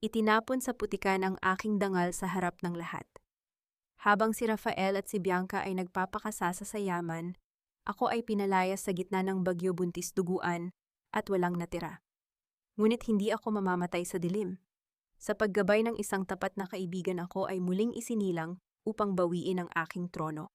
Itinapon sa putikan ang aking dangal sa harap ng lahat. Habang si Rafael at si Bianca ay nagpapakasasa sa yaman, ako ay pinalayas sa gitna ng bagyo buntis duguan at walang natira. Ngunit hindi ako mamamatay sa dilim. Sa paggabay ng isang tapat na kaibigan ako ay muling isinilang upang bawiin ang aking trono.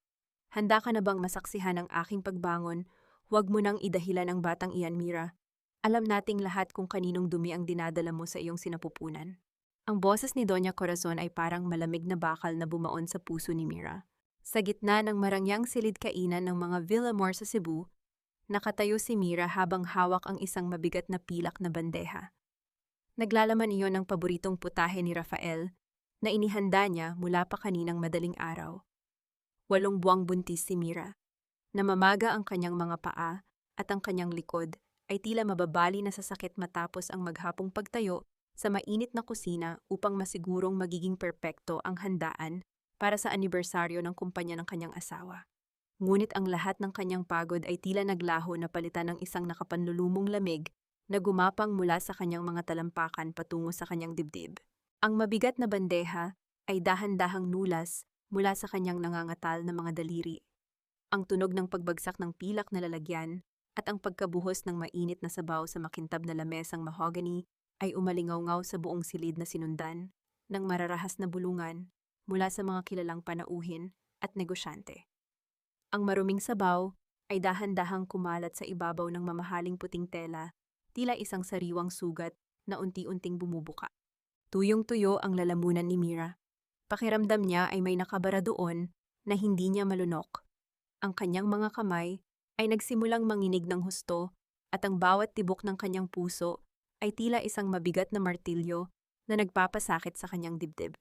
Handa ka na bang masaksihan ang aking pagbangon? Huwag mo nang idahilan ang batang iyan, Mira. Alam nating lahat kung kaninong dumi ang dinadala mo sa iyong sinapupunan. Ang boses ni Doña Corazon ay parang malamig na bakal na bumaon sa puso ni Mira. Sa gitna ng marangyang silid kainan ng mga Villamor sa Cebu, nakatayo si Mira habang hawak ang isang mabigat na pilak na bandeha. Naglalaman iyon ng paboritong putahe ni Rafael na inihanda niya mula pa kaninang madaling araw. 8 buwang buntis si Mira. Namamaga ang kanyang mga paa at ang kanyang likod ay tila mababali na sa sakit matapos ang maghapong pagtayo sa mainit na kusina upang masigurong magiging perpekto ang handaan para sa anibersaryo ng kumpanya ng kanyang asawa. Ngunit ang lahat ng kanyang pagod ay tila naglaho na palitan ng isang nakapanlulumong lamig na gumapang mula sa kanyang mga talampakan patungo sa kanyang dibdib. Ang mabigat na bandeha ay dahan-dahang nulas mula sa kanyang nangangatal na mga daliri. Ang tunog ng pagbagsak ng pilak na lalagyan at ang pagkabuhos ng mainit na sabaw sa makintab na lamesang mahogany ay umalingaw-ngaw sa buong silid na sinundan ng mararahas na bulungan mula sa mga kilalang panauhin at negosyante. Ang maruming sabaw ay dahan-dahang kumalat sa ibabaw ng mamahaling puting tela, tila isang sariwang sugat na unti-unting bumubuka. Tuyong-tuyo ang lalamunan ni Mira. Pakiramdam niya ay may nakabara doon na hindi niya malunok. Ang kanyang mga kamay ay nagsimulang manginig ng husto at ang bawat tibok ng kanyang puso ay tila isang mabigat na martilyo na nagpapasakit sa kanyang dibdib.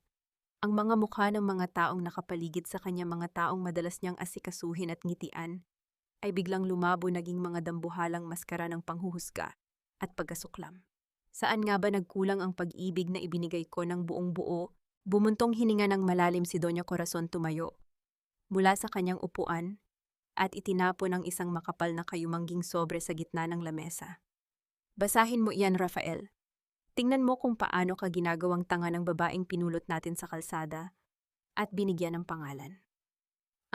Ang mga mukha ng mga taong nakapaligid sa kanya, mga taong madalas niyang asikasuhin at ngitian, ay biglang lumabo naging mga dambuhalang maskara ng panghuhusga at pagkasuklam. Saan nga ba nagkulang ang pag-ibig na ibinigay ko ng buong buo? Bumuntong hininga ng malalim si Doña Corazon, tumayo mula sa kanyang upuan at itinapon ang isang makapal na kayumangging sobre sa gitna ng lamesa. Basahin mo iyan, Rafael. Tingnan mo kung paano ka ginagawang tanga ng babaeng pinulot natin sa kalsada at binigyan ng pangalan.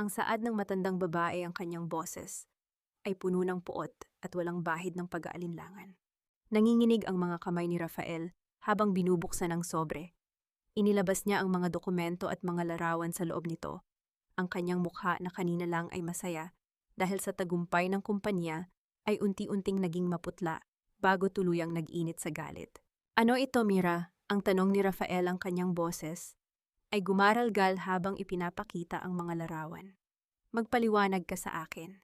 Ang saad ng matandang babae, ang kanyang boses, ay puno ng puot at walang bahid ng pag-aalinlangan. Nanginginig ang mga kamay ni Rafael habang binubuksan ang sobre. Inilabas niya ang mga dokumento at mga larawan sa loob nito. Ang kanyang mukha na kanina lang ay masaya dahil sa tagumpay ng kumpanya ay unti-unting naging maputla bago tuluyang nag-init sa galit. Ano ito, Mira? Ang tanong ni Rafael, ang kanyang boses ay gumaralgal habang ipinapakita ang mga larawan. Magpaliwanag ka sa akin.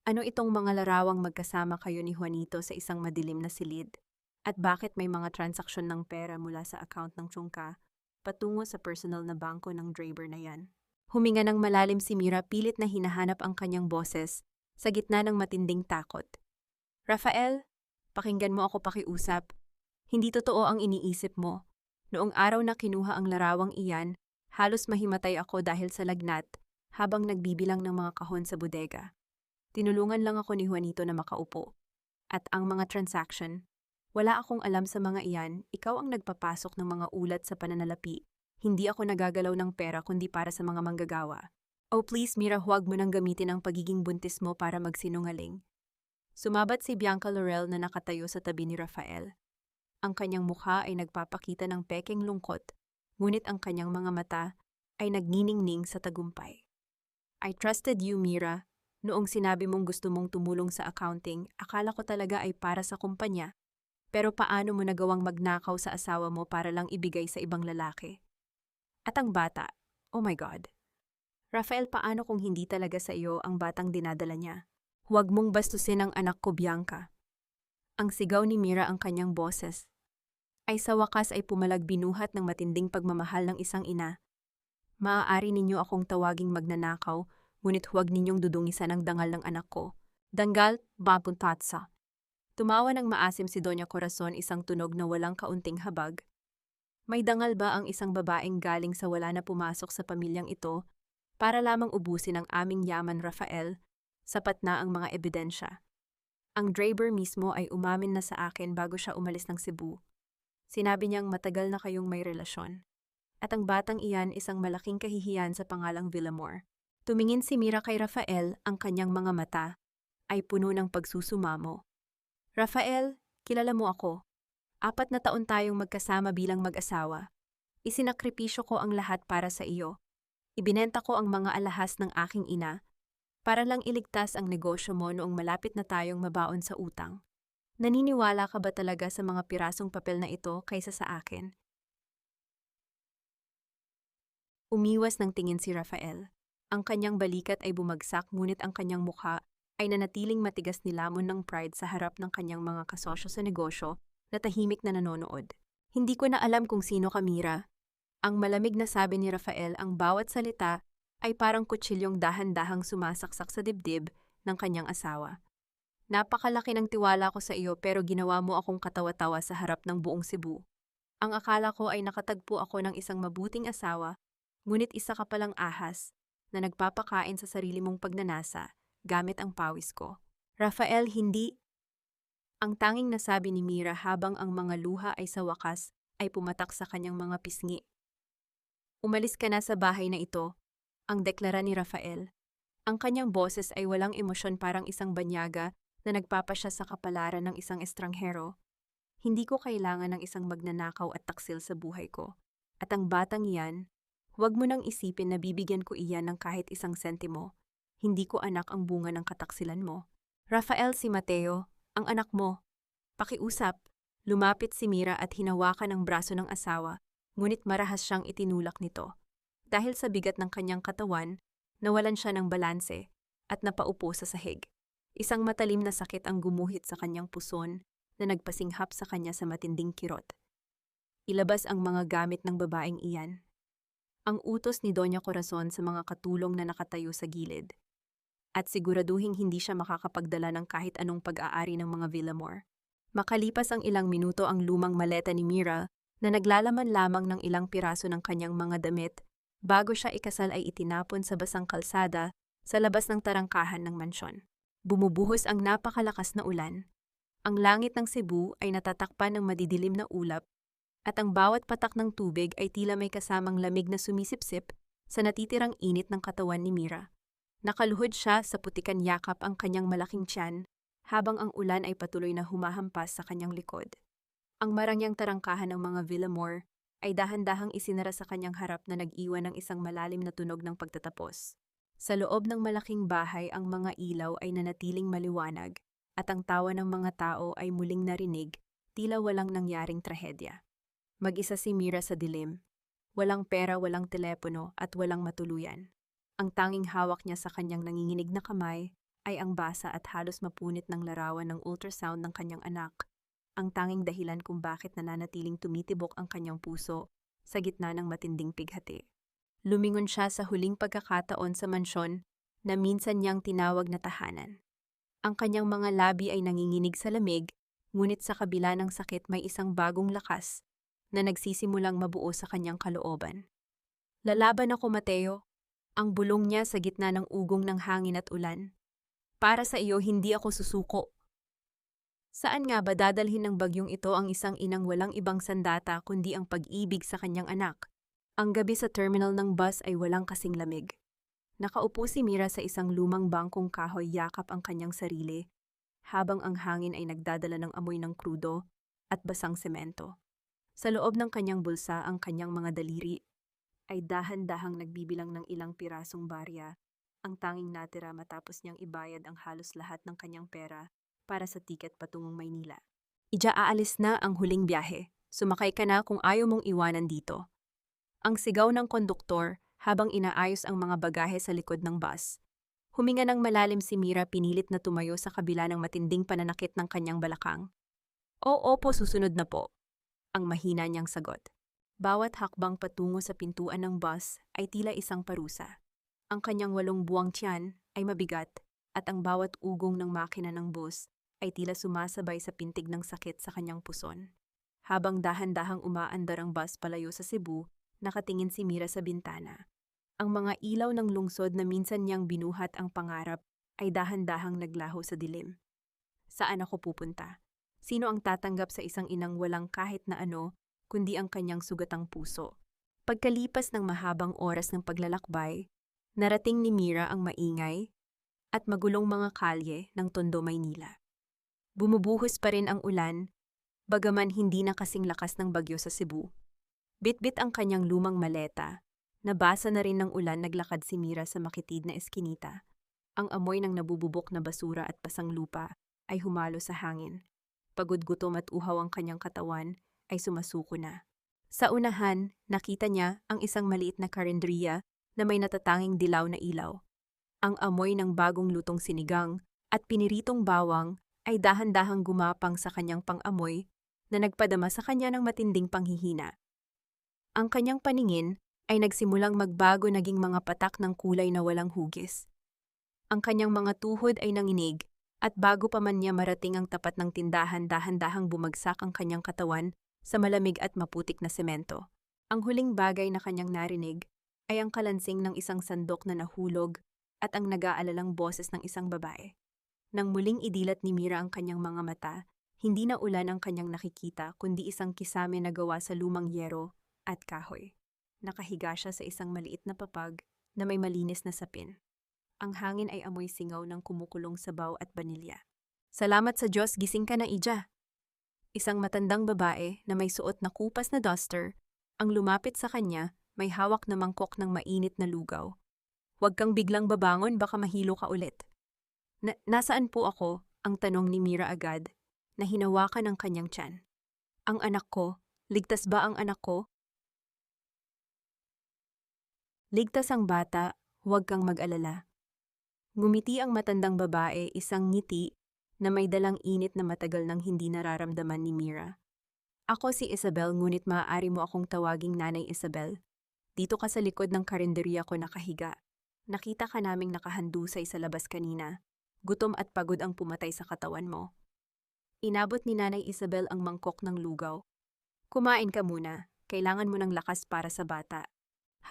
Ano itong mga larawang magkasama kayo ni Juanito sa isang madilim na silid? At bakit may mga transaksyon ng pera mula sa account ng Chungka patungo sa personal na bangko ng Draper na yan? Huminga ng malalim si Mira, pilit na hinahanap ang kanyang boses sa gitna ng matinding takot. Rafael, pakinggan mo ako pakiusap. Hindi totoo ang iniisip mo. Noong araw na kinuha ang larawang iyan, halos mahimatay ako dahil sa lagnat habang nagbibilang ng mga kahon sa bodega. Tinulungan lang ako ni Juanito na makaupo. At ang mga transaction, wala akong alam sa mga iyan, ikaw ang nagpapasok ng mga ulat sa pananalapi. Hindi ako nagagalaw ng pera kundi para sa mga manggagawa. Oh please, Mira, huwag mo nang gamitin ang pagiging buntis mo para magsinungaling. Sumabat si Bianca Laurel na nakatayo sa tabi ni Rafael. Ang kanyang mukha ay nagpapakita ng pekeng lungkot, ngunit ang kanyang mga mata ay nagniningning sa tagumpay. I trusted you, Mira. Noong sinabi mong gusto mong tumulong sa accounting, akala ko talaga ay para sa kumpanya. Pero paano mo nagawang magnakaw sa asawa mo para lang ibigay sa ibang lalaki? At ang bata, oh my God. Rafael, paano kung hindi talaga sa iyo ang batang dinadala niya? Huwag mong bastusin ang anak ko, Bianca. Ang sigaw ni Mira, ang kanyang boses, ay sa wakas ay pumalagbinuhat ng matinding pagmamahal ng isang ina. Maaari ninyo akong tawaging magnanakaw, ngunit huwag ninyong dudungisan ang dangal ng anak ko. Dangal, bapuntatsa. Tumawa ng maasim si Doña Corazon, isang tunog na walang kaunting habag. May dangal ba ang isang babaeng galing sa wala na pumasok sa pamilyang ito para lamang ubusin ang aming yaman, Rafael? Sapat na ang mga ebidensya. Ang Draper mismo ay umamin na sa akin bago siya umalis ng Cebu. Sinabi niyang matagal na kayong may relasyon. At ang batang iyan isang malaking kahihiyan sa pangalang Villamor. Tumingin si Mira kay Rafael, ang kanyang mga mata ay puno ng pagsusumamo. Rafael, kilala mo ako. 4 na taon tayong magkasama bilang mag-asawa. Isinakripisyo ko ang lahat para sa iyo. Ibinenta ko ang mga alahas ng aking ina para lang iligtas ang negosyo mo noong malapit na tayong mabaon sa utang. Naniniwala ka ba talaga sa mga pirasong papel na ito kaysa sa akin? Umiwas ng tingin si Rafael. Ang kanyang balikat ay bumagsak ngunit ang kanyang mukha ay nanatiling matigas nilamon ng pride sa harap ng kanyang mga kasosyo sa negosyo na tahimik na nanonood. Hindi ko na alam kung sino ka, Mira. Ang malamig na sabi ni Rafael, ang bawat salita ay parang kutsilyong dahan-dahang sumasaksak sa dibdib ng kanyang asawa. Napakalaki ng tiwala ko sa iyo pero ginawa mo akong katawa-tawa sa harap ng buong Cebu. Ang akala ko ay nakatagpo ako ng isang mabuting asawa, ngunit isa ka palang ahas na nagpapakain sa sarili mong pagnanasa gamit ang pawis ko. Rafael, hindi. Ang tanging nasabi ni Mira habang ang mga luha ay sa wakas ay pumatak sa kanyang mga pisngi. Umalis ka na sa bahay na ito, ang deklara ni Rafael. Ang kanyang boses ay walang emosyon, parang isang banyaga na nagpapasya sa kapalaran ng isang estranghero. Hindi ko kailangan ng isang magnanakaw at taksil sa buhay ko. At ang batang iyan, huwag mo nang isipin na bibigyan ko iyan ng kahit isang sentimo. Hindi ko anak ang bunga ng kataksilan mo. Rafael, si Mateo, ang anak mo. Pakiusap. Lumapit si Mira at hinawakan ang braso ng asawa, ngunit marahas siyang itinulak nito. Dahil sa bigat ng kanyang katawan, nawalan siya ng balanse at napaupo sa sahig. Isang matalim na sakit ang gumuhit sa kanyang puson na nagpasinghap sa kanya sa matinding kirot. Ilabas ang mga gamit ng babaeng iyan. Ang utos ni Doña Corazon sa mga katulong na nakatayo sa gilid. At siguraduhing hindi siya makakapagdala ng kahit anong pag-aari ng mga Villamor. Makalipas ang ilang minuto, ang lumang maleta ni Mira na naglalaman lamang ng ilang piraso ng kanyang mga damit bago siya ikasal ay itinapon sa basang kalsada sa labas ng tarangkahan ng mansyon. Bumubuhos ang napakalakas na ulan. Ang langit ng Cebu ay natatakpan ng madidilim na ulap at ang bawat patak ng tubig ay tila may kasamang lamig na sumisipsip sa natitirang init ng katawan ni Mira. Nakaluhod siya sa putikan yakap ang kanyang malaking tiyan habang ang ulan ay patuloy na humahampas sa kanyang likod. Ang marangyang tarangkahan ng mga Villamor ay dahan-dahang isinara sa kanyang harap na nag-iwan ng isang malalim na tunog ng pagtatapos. Sa loob ng malaking bahay, ang mga ilaw ay nanatiling maliwanag at ang tawa ng mga tao ay muling narinig, tila walang nangyaring trahedya. Mag-isa si Mira sa dilim. Walang pera, walang telepono at walang matuluyan. Ang tanging hawak niya sa kanyang nanginginig na kamay ay ang basa at halos mapunit ng larawan ng ultrasound ng kanyang anak. Ang tanging dahilan kung bakit nananatiling tumitibok ang kanyang puso sa gitna ng matinding pighati. Lumingon siya sa huling pagkakataon sa mansyon na minsan niyang tinawag na tahanan. Ang kanyang mga labi ay nanginginig sa lamig, ngunit sa kabila ng sakit may isang bagong lakas na nagsisimulang mabuo sa kanyang kalooban. Lalaban ako, Mateo. Ang bulong niya sa gitna ng ugong ng hangin at ulan. Para sa iyo, hindi ako susuko. Saan nga ba dadalhin ng bagyong ito ang isang inang walang ibang sandata kundi ang pag-ibig sa kanyang anak? Ang gabi sa terminal ng bus ay walang kasing lamig. Nakaupo si Mira sa isang lumang bangkong kahoy, yakap ang kanyang sarili, habang ang hangin ay nagdadala ng amoy ng krudo at basang semento. Sa loob ng kanyang bulsa, ang kanyang mga daliri ay dahan-dahang nagbibilang ng ilang pirasong barya, ang tanging natira matapos niyang ibayad ang halos lahat ng kanyang pera para sa tiket patungong Maynila. Aalis na ang huling biyahe. Sumakay ka na kung ayaw mong iwanan dito. Ang sigaw ng konduktor habang inaayos ang mga bagahe sa likod ng bus. Huminga ng malalim si Mira, pinilit na tumayo sa kabila ng matinding pananakit ng kanyang balakang. Oo po, susunod na po. Ang mahina niyang sagot. Bawat hakbang patungo sa pintuan ng bus ay tila isang parusa. Ang kanyang 8 buwang tiyan ay mabigat at ang bawat ugong ng makina ng bus ay tila sumasabay sa pintig ng sakit sa kanyang puson. Habang dahan-dahang umaandar ang bus palayo sa Cebu, nakatingin si Mira sa bintana. Ang mga ilaw ng lungsod na minsan niyang binuhat ang pangarap ay dahan-dahang naglaho sa dilim. Saan ako pupunta? Sino ang tatanggap sa isang inang walang kahit na ano kundi ang kanyang sugatang puso. Pagkalipas ng mahabang oras ng paglalakbay, narating ni Mira ang maingay at magulong mga kalye ng Tondo, Maynila. Bumubuhos pa rin ang ulan, bagaman hindi na kasing lakas ng bagyo sa Cebu. Bitbit ang kanyang lumang maleta. Nabasa na rin ng ulan, naglakad si Mira sa makitid na eskinita. Ang amoy ng nabububok na basura at pasang lupa ay humalo sa hangin. Pagod, gutom at uhaw ang kanyang katawan ay sumasuko na. Sa unahan, nakita niya ang isang maliit na karenderiya na may natatanging dilaw na ilaw. Ang amoy ng bagong lutong sinigang at piniritong bawang ay dahan-dahang gumapang sa kanyang pang-amoy na nagpadama sa kanya ng matinding panghihina. Ang kanyang paningin ay nagsimulang magbago, naging mga patak ng kulay na walang hugis. Ang kanyang mga tuhod ay nanginig at bago pa man niya marating ang tapat ng tindahan, dahan-dahang bumagsak ang kanyang katawan sa malamig at maputik na semento. Ang huling bagay na kanyang narinig ay ang kalansing ng isang sandok na nahulog at ang nag-aalalang boses ng isang babae. Nang muling idilat ni Mira ang kanyang mga mata, hindi na ulan ang kanyang nakikita kundi isang kisame na gawa sa lumang yero at kahoy. Nakahiga siya sa isang maliit na papag na may malinis na sapin. Ang hangin ay amoy singaw ng kumukulong sabaw at banilya. Salamat sa Diyos, gising ka na, Ija. Isang matandang babae na may suot na kupas na duster ang lumapit sa kanya, may hawak na mangkok ng mainit na lugaw. Huwag kang biglang babangon, baka mahilo ka ulit. Nasaan po ako? Ang tanong ni Mira agad na hinawakan ang kanyang tiyan. Ang anak ko, ligtas ba ang anak ko? Ligtas ang bata, huwag kang mag-alala. Ngumiti ang matandang babae, isang ngiti na may dalang init na matagal nang hindi nararamdaman ni Mira. Ako si Isabel, ngunit maaari mo akong tawaging Nanay Isabel. Dito ka sa likod ng karenderiya ko nakahiga. Nakita ka naming nakahandusay sa labas kanina. Gutom at pagod ang pumatay sa katawan mo. Inabot ni Nanay Isabel ang mangkok ng lugaw. Kumain ka muna, kailangan mo ng lakas para sa bata.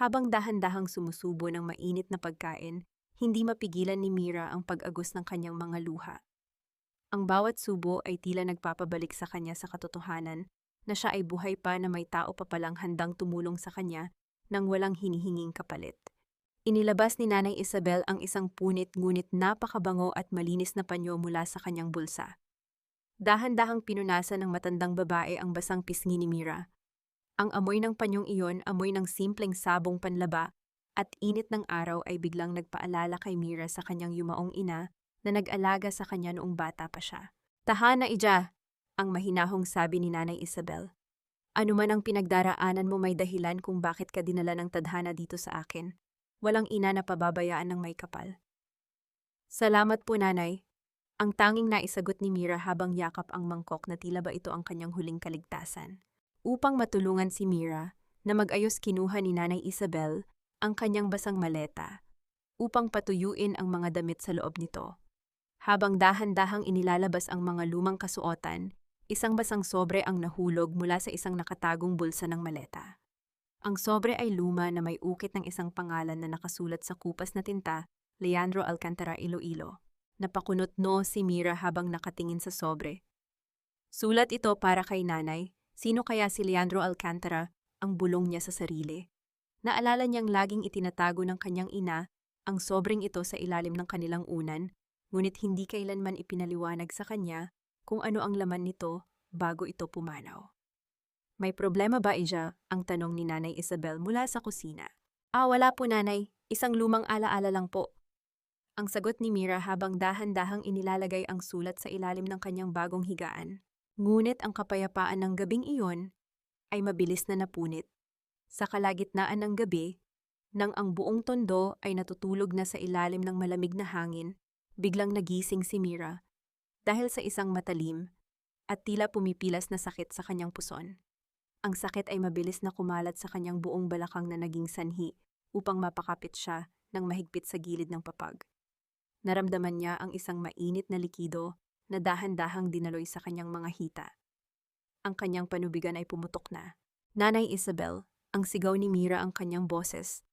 Habang dahan-dahang sumusubo ng mainit na pagkain, hindi mapigilan ni Mira ang pag-agos ng kanyang mga luha. Ang bawat subo ay tila nagpapabalik sa kanya sa katotohanan na siya ay buhay pa, na may tao pa palang handang tumulong sa kanya nang walang hinihinging kapalit. Inilabas ni Nanay Isabel ang isang punit ngunit napakabango at malinis na panyo mula sa kanyang bulsa. Dahan-dahang pinunasan ng matandang babae ang basang pisngi ni Mira. Ang amoy ng panyong iyon, amoy ng simpleng sabong panlaba, at init ng araw ay biglang nagpaalala kay Mira sa kanyang yumaong ina na nag-alaga sa kanya noong bata pa siya. Tahana, Ija, ang mahinahong sabi ni Nanay Isabel. Ano man ang pinagdaraanan mo, may dahilan kung bakit ka dinala ng tadhana dito sa akin. Walang ina na pababayaan ng may kapal. Salamat po, Nanay. Ang tanging naisagot ni Mira habang yakap ang mangkok na tila ba ito ang kanyang huling kaligtasan. Upang matulungan si Mira na mag-ayos, kinuha ni Nanay Isabel ang kanyang basang maleta upang patuyuin ang mga damit sa loob nito. Habang dahan-dahang inilalabas ang mga lumang kasuotan, isang basang sobre ang nahulog mula sa isang nakatagong bulsa ng maleta. Ang sobre ay luma na may ukit ng isang pangalan na nakasulat sa kupas na tinta, Leandro Alcantara, Iloilo. Napakunot no si Mira habang nakatingin sa sobre. Sulat ito para kay nanay. Sino kaya si Leandro Alcantara? Ang bulong niya sa sarili. Naalala niyang laging itinatago ng kanyang ina ang sobreng ito sa ilalim ng kanilang unan, ngunit hindi kailanman ipinaliwanag sa kanya kung ano ang laman nito bago ito pumanaw. May problema ba, Ija? Ang tanong ni Nanay Isabel mula sa kusina. Wala po, Nanay. Isang lumang alaala lang po. Ang sagot ni Mira habang dahan-dahang inilalagay ang sulat sa ilalim ng kanyang bagong higaan. Ngunit ang kapayapaan ng gabing iyon ay mabilis na napunit. Sa kalagitnaan ng gabi, nang ang buong Tondo ay natutulog na sa ilalim ng malamig na hangin, biglang nagising si Mira dahil sa isang matalim at tila pumipilas na sakit sa kanyang puson. Ang sakit ay mabilis na kumalat sa kanyang buong balakang na naging sanhi upang mapakapit siya ng mahigpit sa gilid ng papag. Naramdaman niya ang isang mainit na likido na dahan-dahang dinaloy sa kanyang mga hita. Ang kanyang panubigan ay pumutok na. Nanay Isabel, ang sigaw ni Mira, ang kanyang boses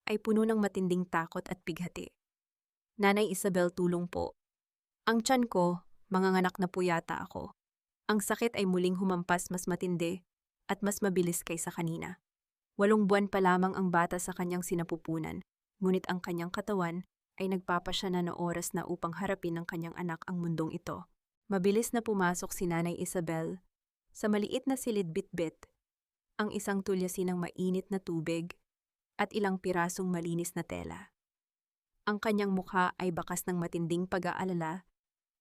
ay puno ng matinding takot at pighati. Nanay Isabel, tulong po. Ang tiyan ko, manganganak na po yata ako. Ang sakit ay muling humampas mas matindi at mas mabilis kaysa kanina. 8 buwan pa lamang ang bata sa kanyang sinapupunan, ngunit ang kanyang katawan ay nagpapasya na oras na upang harapin ng kanyang anak ang mundong ito. Mabilis na pumasok si Nanay Isabel sa maliit na silid bitbit, ang isang tulyasin ng mainit na tubig at ilang pirasong malinis na tela. Ang kanyang mukha ay bakas ng matinding pag-aalala,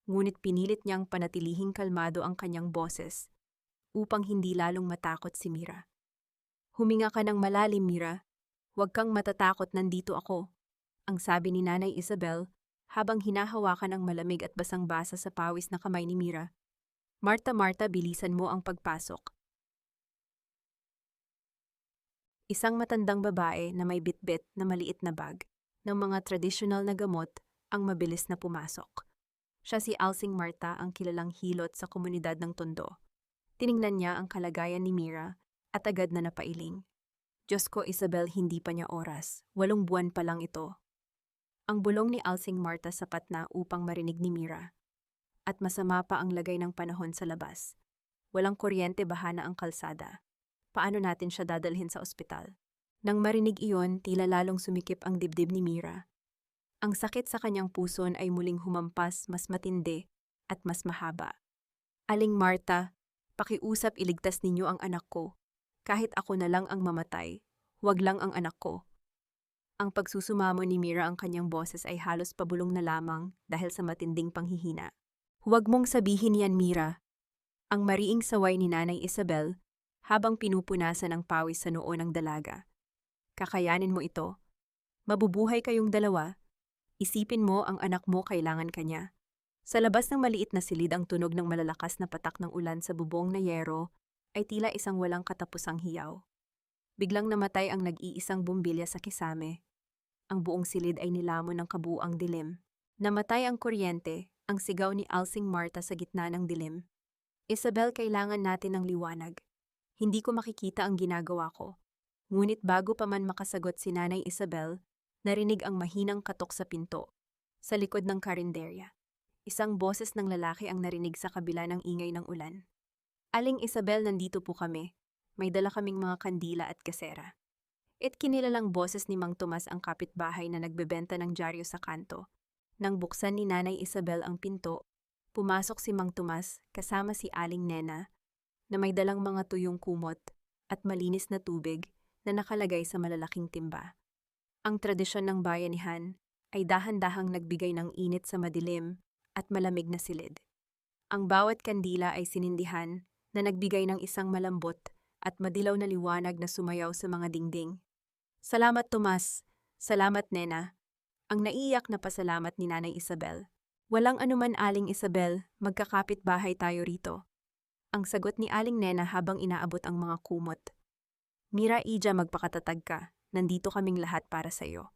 ngunit pinilit niyang panatilihing kalmado ang kanyang boses upang hindi lalong matakot si Mira. Huminga ka ng malalim, Mira. Huwag kang matatakot, nandito ako, ang sabi ni Nanay Isabel habang hinahawakan ang malamig at basang-basa sa pawis na kamay ni Mira. Marta, Marta, bilisan mo ang pagpasok. Isang matandang babae na may bitbit na maliit na bag ng mga tradisyonal na gamot ang mabilis na pumasok. Siya si Alsing Marta, ang kilalang hilot sa komunidad ng Tondo. Tiningnan niya ang kalagayan ni Mira at agad na napailing. Diyos ko, Isabel, hindi pa niya oras. 8 buwan pa lang ito. Ang bulong ni Alsing Marta sapat na upang marinig ni Mira. At masama pa ang lagay ng panahon sa labas. Walang kuryente, bahana ang kalsada. Paano natin siya dadalhin sa ospital? Nang marinig iyon, tila lalong sumikip ang dibdib ni Mira. Ang sakit sa kanyang puson ay muling humampas, mas matindi at mas mahaba. Aling Marta, pakiusap, iligtas ninyo ang anak ko. Kahit ako na lang ang mamatay, huwag lang ang anak ko. Ang pagsusumamo ni Mira ang kanyang boses ay halos pabulong na lamang dahil sa matinding panghihina. Huwag mong sabihin yan, Mira. Ang mariing saway ni Nanay Isabel habang pinupunasan ang pawis sa noo ng dalaga. Kakayanin mo ito. Mabubuhay kayong dalawa. Isipin mo, ang anak mo, kailangan kanya. Sa labas ng maliit na silid, ang tunog ng malalakas na patak ng ulan sa bubong na yero ay tila isang walang katapusang hiyaw. Biglang namatay ang nag-iisang bumbilya sa kisame. Ang buong silid ay nilamon ng kabuuang dilim. Namatay ang kuryente, ang sigaw ni Alsing Marta sa gitna ng dilim. Isabel, kailangan natin ng liwanag. Hindi ko makikita ang ginagawa ko. Ngunit bago pa man makasagot si Nanay Isabel, narinig ang mahinang katok sa pinto. Sa likod ng karinderya, isang boses ng lalaki ang narinig sa kabila ng ingay ng ulan. Aling Isabel, nandito po kami. May dala kaming mga kandila at gasera. Kinilalang boses ni Mang Tomas, ang kapitbahay na nagbebenta ng dyaryo sa kanto. Nang buksan ni Nanay Isabel ang pinto, pumasok si Mang Tomas kasama si Aling Nena na may dalang mga tuyong kumot at malinis na tubig na nakalagay sa malalaking timba. Ang tradisyon ng bayanihan ay dahan-dahang nagbigay ng init sa madilim at malamig na silid. Ang bawat kandila ay sinindihan na nagbigay ng isang malambot at madilaw na liwanag na sumayaw sa mga dingding. Salamat, Tomas. Salamat, Nena. Ang naiiyak na pasalamat ni Nanay Isabel. Walang anuman, Aling Isabel, magkakapit bahay tayo rito. Ang sagot ni Aling Nena habang inaabot ang mga kumot. Mira, Ija, magpakatatag ka. Nandito kaming lahat para sa iyo.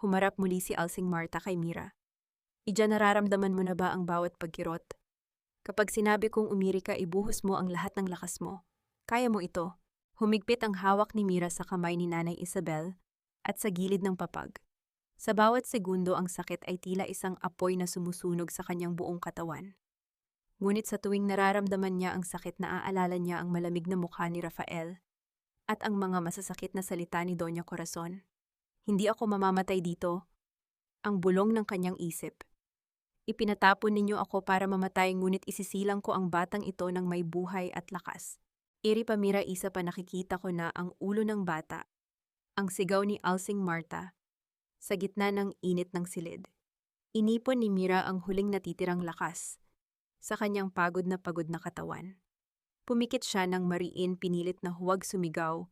Humarap muli si Alsing Marta kay Mira. Ija, nararamdaman mo na ba ang bawat pagkirot? Kapag sinabi kong umiri ka, ibuhos mo ang lahat ng lakas mo. Kaya mo ito. Humigpit ang hawak ni Mira sa kamay ni Nanay Isabel at sa gilid ng papag. Sa bawat segundo, ang sakit ay tila isang apoy na sumusunog sa kanyang buong katawan. Ngunit sa tuwing nararamdaman niya ang sakit, naaalala niya ang malamig na mukha ni Rafael at ang mga masasakit na salita ni Doña Corazon. Hindi ako mamamatay dito. Ang bulong ng kanyang isip. Ipinatapon ninyo ako para mamatay, ngunit isisilang ko ang batang ito ng may buhay at lakas. Iri pa, Mira, isa pa, nakikita ko na ang ulo ng bata. Ang sigaw ni Alsing Marta sa gitna ng init ng silid. Inipon ni Mira ang huling natitirang lakas sa kanyang pagod na katawan. Pumikit siya ng mariin, pinilit na huwag sumigaw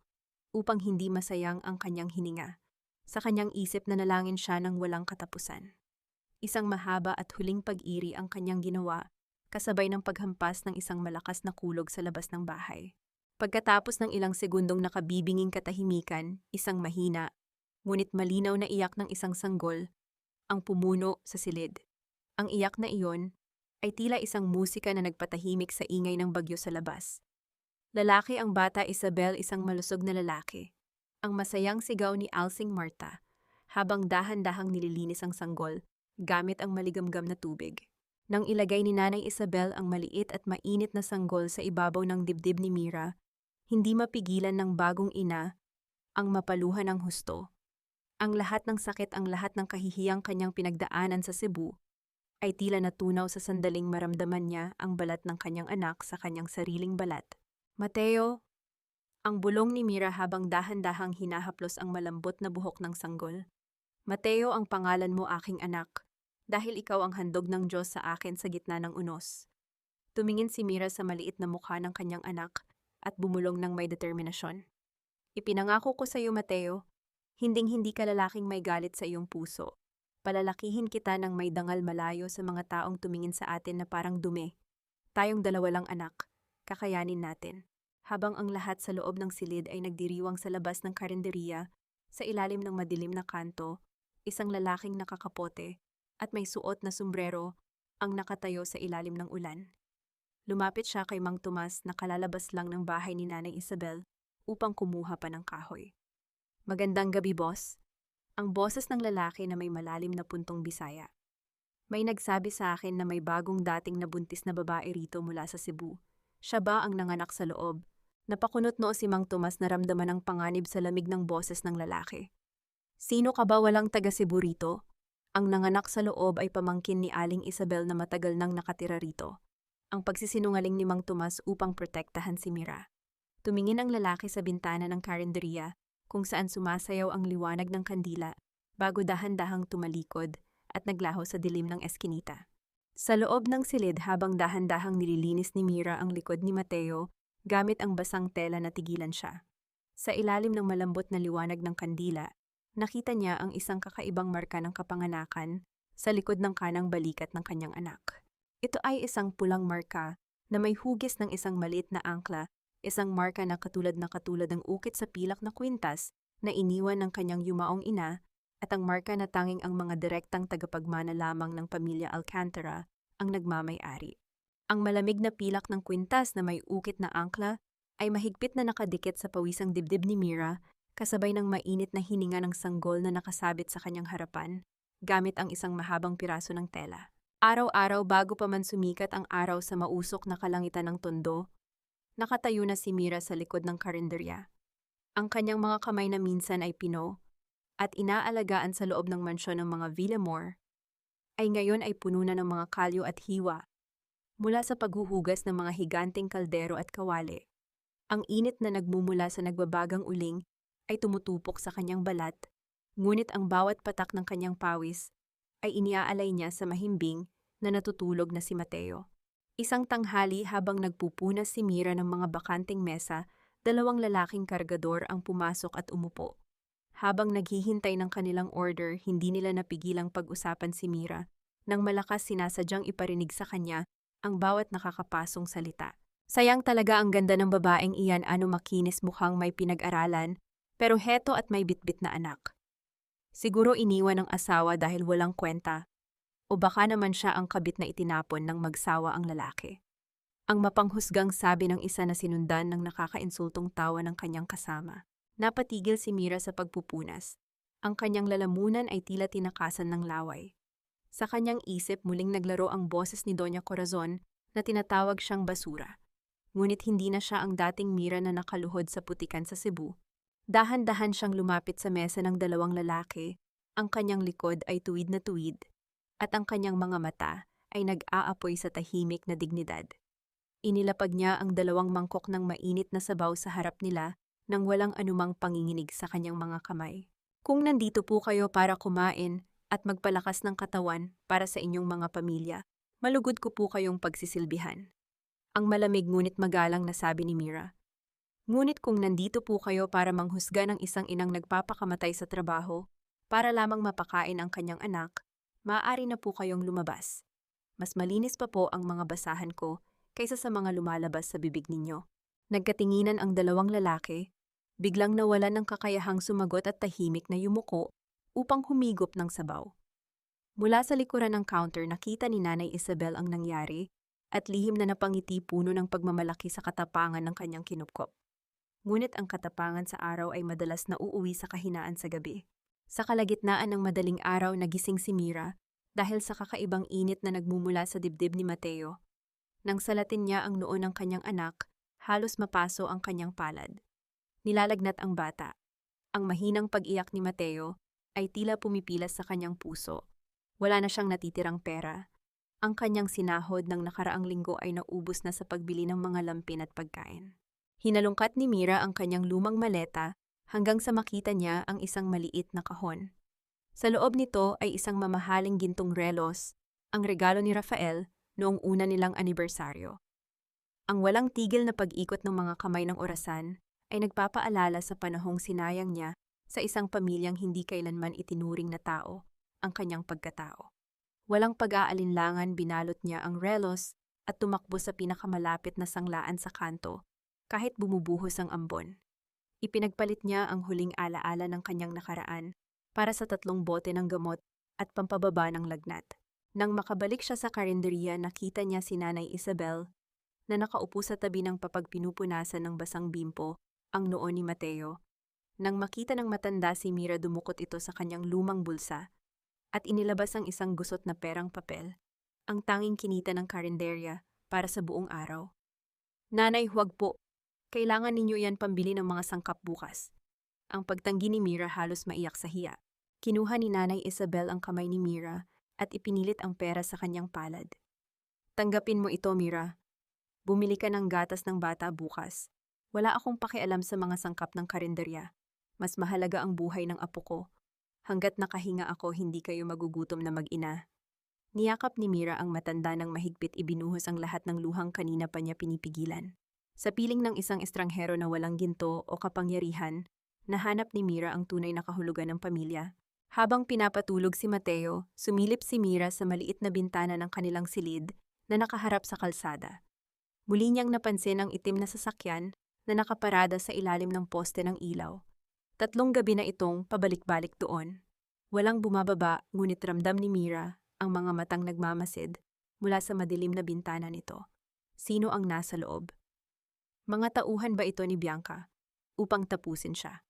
upang hindi masayang ang kanyang hininga. Sa kanyang isip, nanalangin siya ng walang katapusan. Isang mahaba at huling pag-iri ang kanyang ginawa, kasabay ng paghampas ng isang malakas na kulog sa labas ng bahay. Pagkatapos ng ilang segundong nakabibinging katahimikan, isang mahina, ngunit malinaw na iyak ng isang sanggol ang pumuno sa silid. Ang iyak na iyon ay tila isang musika na nagpatahimik sa ingay ng bagyo sa labas. Lalaki ang bata, Isabel, isang malusog na lalaki. Ang masayang sigaw ni Alsing Marta habang dahan-dahang nililinis ang sanggol gamit ang maligamgam na tubig. Nang ilagay ni Nanay Isabel ang maliit at mainit na sanggol sa ibabaw ng dibdib ni Mira, Hindi mapigilan ng bagong ina ang mapaluhan ng husto. Ang lahat ng sakit, ang lahat ng kahihiyang kanyang pinagdaanan sa Cebu ay tila natunaw sa sandaling maramdaman niya ang balat ng kanyang anak sa kanyang sariling balat. Mateo, ang bulong ni Mira habang dahan-dahang hinahaplos ang malambot na buhok ng sanggol. Mateo, ang pangalan mo, aking anak, dahil ikaw ang handog ng Diyos sa akin sa gitna ng unos. Tumingin si Mira sa maliit na mukha ng kanyang anak at bumulong ng may determinasyon. Ipinangako ko sa iyo, Mateo, hinding-hindi ka lalaking may galit sa iyong puso. Palalakihin kita ng may dangal malayo sa mga taong tumingin sa atin na parang dumi. Tayong dalawa lang anak, kakayanin natin. Habang ang lahat sa loob ng silid ay nagdiriwang sa labas ng karenderiya, sa ilalim ng madilim na kanto, isang lalaking nakakapote at may suot na sombrero ang nakatayo sa ilalim ng ulan. Lumapit siya kay Mang Tomas na kalalabas lang ng bahay ni Nanay Isabel upang kumuha pa ng kahoy. Magandang gabi, boss. Ang boses ng lalaki na may malalim na puntong Bisaya. May nagsabi sa akin na may bagong dating nabuntis na babae rito mula sa Cebu. Siya ba ang nanganak sa loob? Napakunot noo si Mang Tomas na ramdaman ang panganib sa lamig ng boses ng lalaki. Sino ka ba, walang taga Cebu rito? Ang nanganak sa loob ay pamangkin ni Aling Isabel na matagal nang nakatira rito. Ang pagsisinungaling ni Mang Tomas upang protektahan si Mira. Tumingin ang lalaki sa bintana ng karenderiya kung saan sumasayaw ang liwanag ng kandila bago dahan-dahang tumalikod at naglaho sa dilim ng eskinita. Sa loob ng silid habang dahan-dahang nililinis ni Mira ang likod ni Mateo gamit ang basang tela na tigilan siya. Sa ilalim ng malambot na liwanag ng kandila, nakita niya ang isang kakaibang marka ng kapanganakan sa likod ng kanang balikat ng kanyang anak. Ito ay isang pulang marka na may hugis ng isang maliit na angkla, isang marka na katulad ng ukit sa pilak na kwintas na iniwan ng kanyang yumaong ina at ang marka na tanging ang mga direktang tagapagmana lamang ng pamilya Alcantara ang nagmamay-ari. Ang malamig na pilak ng kwintas na may ukit na angkla ay mahigpit na nakadikit sa pawisang dibdib ni Mira kasabay ng mainit na hininga ng sanggol na nakasabit sa kanyang harapan gamit ang isang mahabang piraso ng tela. Araw-araw bago pa man sumikat ang araw sa mausok na kalangitan ng tondo, nakatayo na si Mira sa likod ng karinderya. Ang kanyang mga kamay na minsan ay pino at inaalagaan sa loob ng mansyon ng mga Villamor ay ngayon ay puno na ng mga kalyo at hiwa mula sa paghuhugas ng mga higanting kaldero at kawali. Ang init na nagmumula sa nagbabagang uling ay tumutupok sa kanyang balat, ngunit ang bawat patak ng kanyang pawis ay iniaalay niya sa mahimbing na natutulog na si Mateo. Isang tanghali habang nagpupunas si Mira ng mga bakanting mesa, dalawang lalaking kargador ang pumasok at umupo. Habang naghihintay ng kanilang order, hindi nila napigilang pag-usapan si Mira nang malakas sinasadyang iparinig sa kanya ang bawat nakakapasong salita. Sayang talaga ang ganda ng babaeng iyan, ano makinis, mukhang may pinag-aralan, pero heto at may bitbit na anak. Siguro iniwan ng asawa dahil walang kwenta, o baka naman siya ang kabit na itinapon ng magsawa ang lalaki. Ang mapanghusgang sabi ng isa na sinundan ng nakakainsultong tawa ng kanyang kasama. Napatigil si Mira sa pagpupunas. Ang kanyang lalamunan ay tila tinakasan ng laway. Sa kanyang isip muling naglaro ang boses ni Doña Corazon na tinatawag siyang basura. Ngunit hindi na siya ang dating Mira na nakaluhod sa putikan sa Cebu. Dahan-dahan siyang lumapit sa mesa ng dalawang lalaki, ang kanyang likod ay tuwid na tuwid, at ang kanyang mga mata ay nag-aapoy sa tahimik na dignidad. Inilapag niya ang dalawang mangkok ng mainit na sabaw sa harap nila nang walang anumang panginginig sa kanyang mga kamay. Kung nandito po kayo para kumain at magpalakas ng katawan para sa inyong mga pamilya, malugod ko po kayong pagsisilbihan. Ang malamig ngunit magalang na sabi ni Mira. Ngunit kung nandito po kayo para manghusga ng isang inang nagpapakamatay sa trabaho, para lamang mapakain ang kanyang anak, maaari na po kayong lumabas. Mas malinis pa po ang mga basahan ko kaysa sa mga lumalabas sa bibig ninyo. Nagkatinginan ang dalawang lalaki, biglang nawalan ng kakayahang sumagot at tahimik na yumuko upang humigop ng sabaw. Mula sa likuran ng counter nakita ni Nanay Isabel ang nangyari at lihim na napangiti puno ng pagmamalaki sa katapangan ng kanyang kinupkop. Ngunit ang katapangan sa araw ay madalas na uuwi sa kahinaan sa gabi. Sa kalagitnaan ng madaling araw nagising si Mira dahil sa kakaibang init na nagmumula sa dibdib ni Mateo. Nang salatin niya ang noo ng kanyang anak, Halos mapaso ang kanyang palad. Nilalagnat ang bata. Ang mahinang pag-iyak ni Mateo ay tila pumipilas sa kanyang puso. Wala na siyang natitirang pera. Ang kanyang sinahod ng nakaraang linggo ay naubos na sa pagbili ng mga lampin at pagkain. Hinalungkat ni Mira ang kanyang lumang maleta hanggang sa makita niya ang isang maliit na kahon. Sa loob nito ay isang mamahaling gintong relos, ang regalo ni Rafael noong una nilang anibersaryo. Ang walang tigil na pag-ikot ng mga kamay ng orasan ay nagpapaalala sa panahong sinayang niya sa isang pamilyang hindi kailanman itinuring na tao ang kanyang pagkatao. Walang pag-aalinlangan binalot niya ang relos at tumakbo sa pinakamalapit na sanglaan sa kanto kahit bumubuhos ang ambon. Ipinagpalit niya ang huling alaala ng kanyang nakaraan para sa 3 bote ng gamot at pampababa ng lagnat. Nang makabalik siya sa karinderya, nakita niya si Nanay Isabel na nakaupo sa tabi ng papagpinupunasan ng basang bimpo ang noo ni Mateo. Nang makita ng matanda si Mira, dumukot ito sa kanyang lumang bulsa at inilabas ang isang gusot na perang papel, ang tanging kinita ng karinderya para sa buong araw. Nanay, huwag po. Kailangan ninyo yan pambili ng mga sangkap bukas. Ang pagtanggi ni Mira halos maiyak sa hiya. Kinuha ni Nanay Isabel ang kamay ni Mira at ipinilit ang pera sa kanyang palad. Tanggapin mo ito, Mira. Bumili ka ng gatas ng bata bukas. Wala akong pakialam sa mga sangkap ng karinderya. Mas mahalaga ang buhay ng apo ko. Hanggat nakahinga ako, hindi kayo magugutom na mag-ina. Niyakap ni Mira ang matanda ng mahigpit, ibinuhos ang lahat ng luhang kanina pa niya pinipigilan. Sa piling ng isang estranghero na walang ginto o kapangyarihan, nahanap ni Mira ang tunay na kahulugan ng pamilya. Habang pinapatulog si Mateo, sumilip si Mira sa maliit na bintana ng kanilang silid na nakaharap sa kalsada. Muli niyang napansin ang itim na sasakyan na nakaparada sa ilalim ng poste ng ilaw. 3 gabi na itong pabalik-balik doon. Walang bumababa, ngunit ramdam ni Mira ang mga matang nagmamasid mula sa madilim na bintana nito. Sino ang nasa loob? Mga tauhan ba ito ni Bianca upang tapusin siya?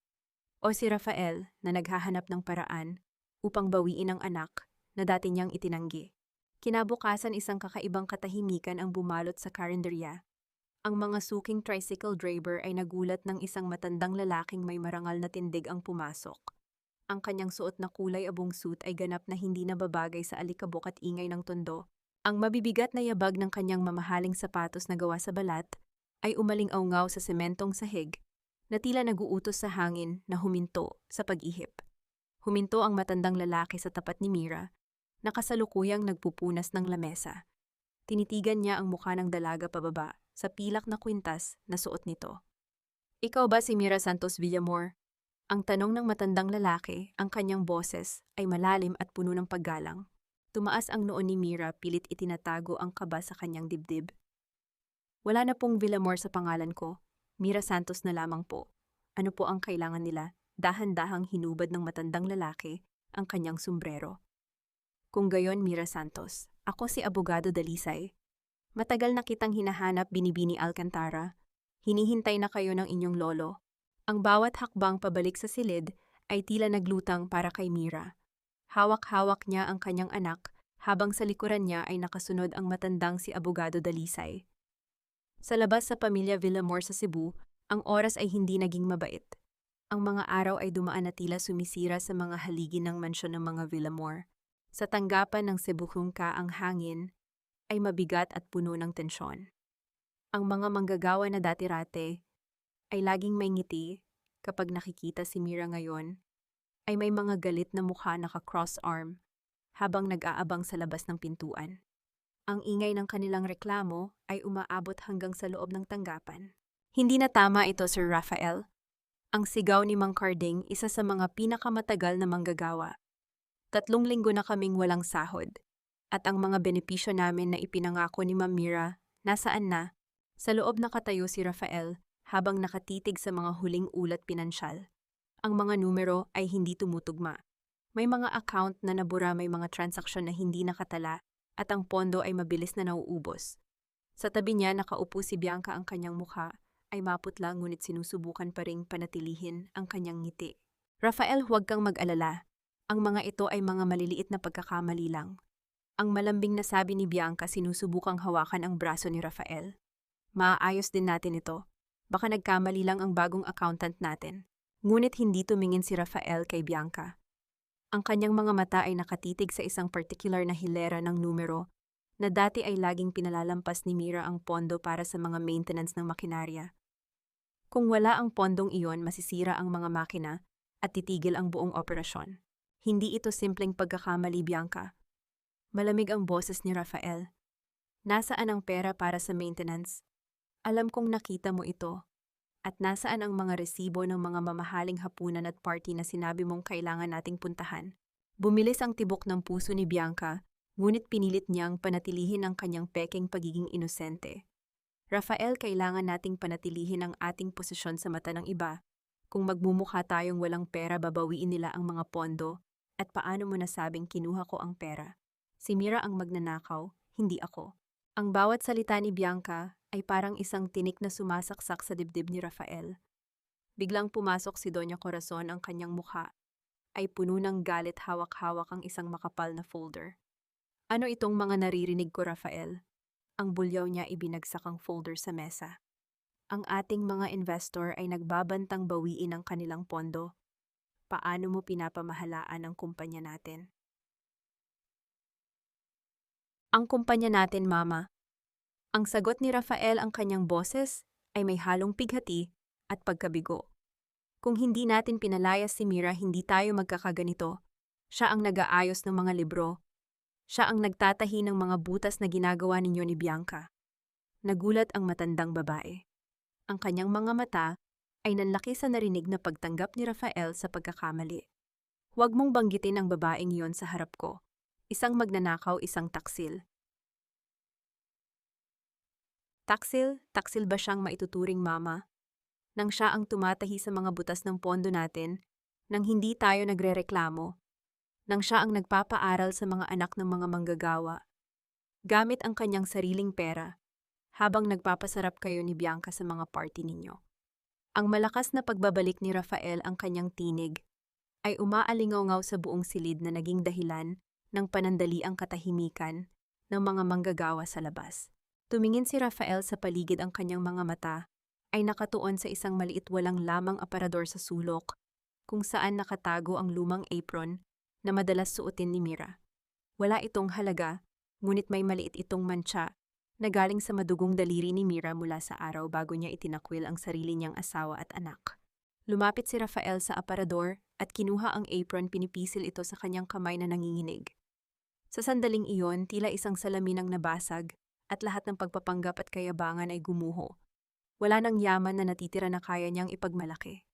O si Rafael na naghahanap ng paraan upang bawiin ang anak na dati niyang itinanggi? Kinabukasan, isang kakaibang katahimikan ang bumalot sa karinderya. Ang mga suking tricycle driver ay nagulat ng isang matandang lalaking may marangal na tindig ang pumasok. Ang kanyang suot na kulay abong suit ay ganap na hindi nababagay sa alikabok at ingay ng tondo. Ang mabibigat na yabag ng kanyang mamahaling sapatos na gawa sa balat ay umaling-awngaw sa sementong sahig na tila naguutos sa hangin na huminto sa pag-ihip. Huminto ang matandang lalaki sa tapat ni Mira, na kasalukuyang nagpupunas ng lamesa. Tinitigan niya ang mukha ng dalaga pababa sa pilak na kwintas na suot nito. Ikaw ba si Mira Santos Villamor? Ang tanong ng matandang lalaki, ang kanyang boses ay malalim at puno ng paggalang. Tumaas ang noo ni Mira, pilit itinatago ang kaba sa kanyang dibdib. Wala na pong Villamor sa pangalan ko. Mira Santos na lamang po. Ano po ang kailangan nila? Dahan-dahang hinubad ng matandang lalaki ang kanyang sombrero. Kung gayon, Mira Santos, ako si Abogado Dalisay. Matagal na kitang hinahanap, Binibini Alcantara. Hinihintay na kayo ng inyong lolo. Ang bawat hakbang pabalik sa silid ay tila naglutang para kay Mira. Hawak-hawak niya ang kanyang anak habang sa likuran niya ay nakasunod ang matandang si Abogado Dalisay. Sa labas sa pamilya Villamor sa Cebu, ang oras ay hindi naging mabait. Ang mga araw ay dumaan na tila sumisira sa mga haligi ng mansyon ng mga Villamor. Sa tanggapan ng Cebu-Hungka, ang hangin ay mabigat at puno ng tensyon. Ang mga manggagawa na dati-rate ay laging may ngiti kapag nakikita si Mira ngayon, ay may mga galit na mukha naka-cross-arm habang nag-aabang sa labas ng pintuan. Ang ingay ng kanilang reklamo ay umaabot hanggang sa loob ng tanggapan. Hindi na tama ito, Sir Rafael. Ang sigaw ni Mang Carding, isa sa mga pinakamatagal na manggagawa. 3 linggo na kaming walang sahod. At ang mga benepisyo namin na ipinangako ni Ma'am Mira, nasaan na? Sa loob nakatayo si Rafael habang nakatitig sa mga huling ulat pinansyal. Ang mga numero ay hindi tumutugma. May mga account na nabura, may mga transaksyon na hindi nakatala, at ang pondo ay mabilis na nauubos. Sa tabi niya nakaupo si Bianca, ang kanyang mukha ay maputla ngunit sinusubukan pa ring panatilihin ang kanyang ngiti. Rafael, huwag kang mag-alala. Ang mga ito ay mga maliliit na pagkakamali lang. Ang malambing na sabi ni Bianca, sinusubukang hawakan ang braso ni Rafael. Maaayos din natin ito. Baka nagkamali lang ang bagong accountant natin. Ngunit hindi tumingin si Rafael kay Bianca. Ang kanyang mga mata ay nakatitig sa isang particular na hilera ng numero na dati ay laging pinalalampas ni Mira ang pondo para sa mga maintenance ng makinarya. Kung wala ang pondong iyon, masisira ang mga makina at titigil ang buong operasyon. Hindi ito simpleng pagkakamali, Bianca. Malamig ang boses ni Rafael. Nasaan ang pera para sa maintenance? Alam kong nakita mo ito. At nasaan ang mga resibo ng mga mamahaling hapunan at party na sinabi mong kailangan nating puntahan? Bumilis ang tibok ng puso ni Bianca, ngunit pinilit niyang panatilihin ang kanyang pekeng pagiging inosente. Rafael, kailangan nating panatilihin ang ating posisyon sa mata ng iba. Kung magmumukha tayong walang pera, babawiin nila ang mga pondo. At paano mo nasabing kinuha ko ang pera? Si Mira ang magnanakaw, hindi ako. Ang bawat salita ni Bianca ay parang isang tinik na sumasaksak sa dibdib ni Rafael. Biglang pumasok si Doña Corazon, ang kanyang mukha ay puno ng galit, hawak-hawak ang isang makapal na folder. Ano itong mga naririnig ko, Rafael? Ang bulyaw niya, ibinagsak ang folder sa mesa. Ang ating mga investor ay nagbabantang bawiin ang kanilang pondo. Paano mo pinapamahalaan ang kumpanya natin? Ang kumpanya natin, Mama. Ang sagot ni Rafael, ang kanyang boses, ay may halong pighati at pagkabigo. Kung hindi natin pinalayas si Mira, hindi tayo magkakaganito. Siya ang nag-aayos ng mga libro. Siya ang nagtatahi ng mga butas na ginagawa ninyo ni Bianca. Nagulat ang matandang babae. Ang kanyang mga mata ay nanlaki sa narinig na pagtanggap ni Rafael sa pagkakamali. Huwag mong banggitin ang babaeng iyon sa harap ko. Isang magnanakaw, isang taksil. Taksil ba siyang maituturing, Mama? Nang siya ang tumatahi sa mga butas ng pondo natin, nang hindi tayo nagrereklamo, nang siya ang nagpapaaral sa mga anak ng mga manggagawa, gamit ang kanyang sariling pera, habang nagpapasarap kayo ni Bianca sa mga party ninyo. Ang malakas na pagbabalik ni Rafael, ang kanyang tinig, ay umaalingaw sa buong silid na naging dahilan ng panandaliang katahimikan ng mga manggagawa sa labas. Tumingin si Rafael sa paligid, ang kanyang mga mata ay nakatuon sa isang maliit walang lamang aparador sa sulok, kung saan nakatago ang lumang apron na madalas suotin ni Mira. Wala itong halaga, ngunit may maliit itong mantsa na galing sa madugong daliri ni Mira mula sa araw bago niya itinakwil ang sarili niyang asawa at anak. Lumapit si Rafael sa aparador at kinuha ang apron, pinipisil ito sa kanyang kamay na nanginginig. Sa sandaling iyon, tila isang salamin ang nabasag at lahat ng pagpapanggap at kayabangan ay gumuho. Wala nang yaman na natitira na kaya niyang ipagmalaki.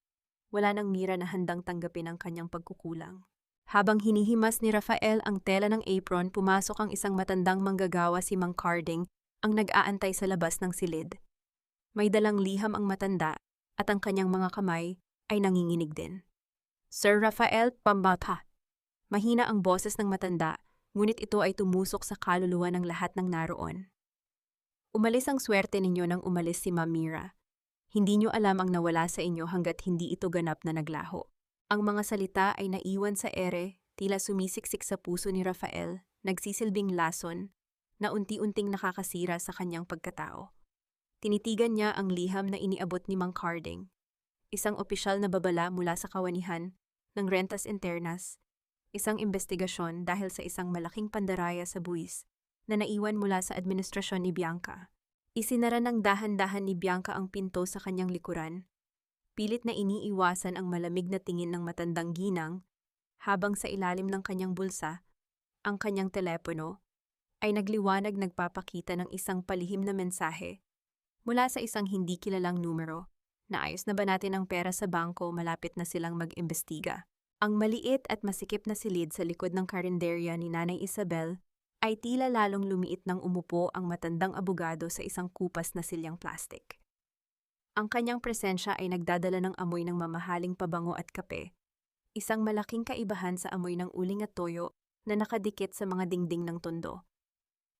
Wala nang Mira na handang tanggapin ang kanyang pagkukulang. Habang hinihimas ni Rafael ang tela ng apron, pumasok ang isang matandang manggagawa, si Mang Carding, ang nag-aantay sa labas ng silid. May dalang liham ang matanda at ang kanyang mga kamay ay nanginginig din. Sir Rafael, pambata. Mahina ang boses ng matanda, ngunit ito ay tumusok sa kaluluwa ng lahat ng naroon. Umalis ang swerte ninyo nang umalis si Ma'am Mira. Hindi nyo alam ang nawala sa inyo hanggat hindi ito ganap na naglaho. Ang mga salita ay naiwan sa ere, tila sumisiksik sa puso ni Rafael, nagsisilbing lason na unti-unting nakakasira sa kanyang pagkatao. Tinitigan niya ang liham na iniabot ni Mang Carding, isang opisyal na babala mula sa kawanihan ng Rentas Internas, isang investigasyon dahil sa isang malaking pandaraya sa buwis na naiwan mula sa administrasyon ni Bianca. Isinara ng dahan-dahan ni Bianca ang pinto sa kanyang likuran. Pilit na iniiwasan ang malamig na tingin ng matandang ginang, habang sa ilalim ng kanyang bulsa, ang kanyang telepono, ay nagliwanag, nagpapakita ng isang palihim na mensahe mula sa isang hindi kilalang numero. Naayos na ba natin ang pera sa bangko? Malapit na silang mag-imbestiga. Ang maliit at masikip na silid sa likod ng karinderya ni Nanay Isabel ay tila lalong lumiit nang umupo ang matandang abogado sa isang kupas na silyang plastik. Ang kanyang presensya ay nagdadala ng amoy ng mamahaling pabango at kape, isang malaking kaibahan sa amoy ng uling at toyo na nakadikit sa mga dingding ng tondo.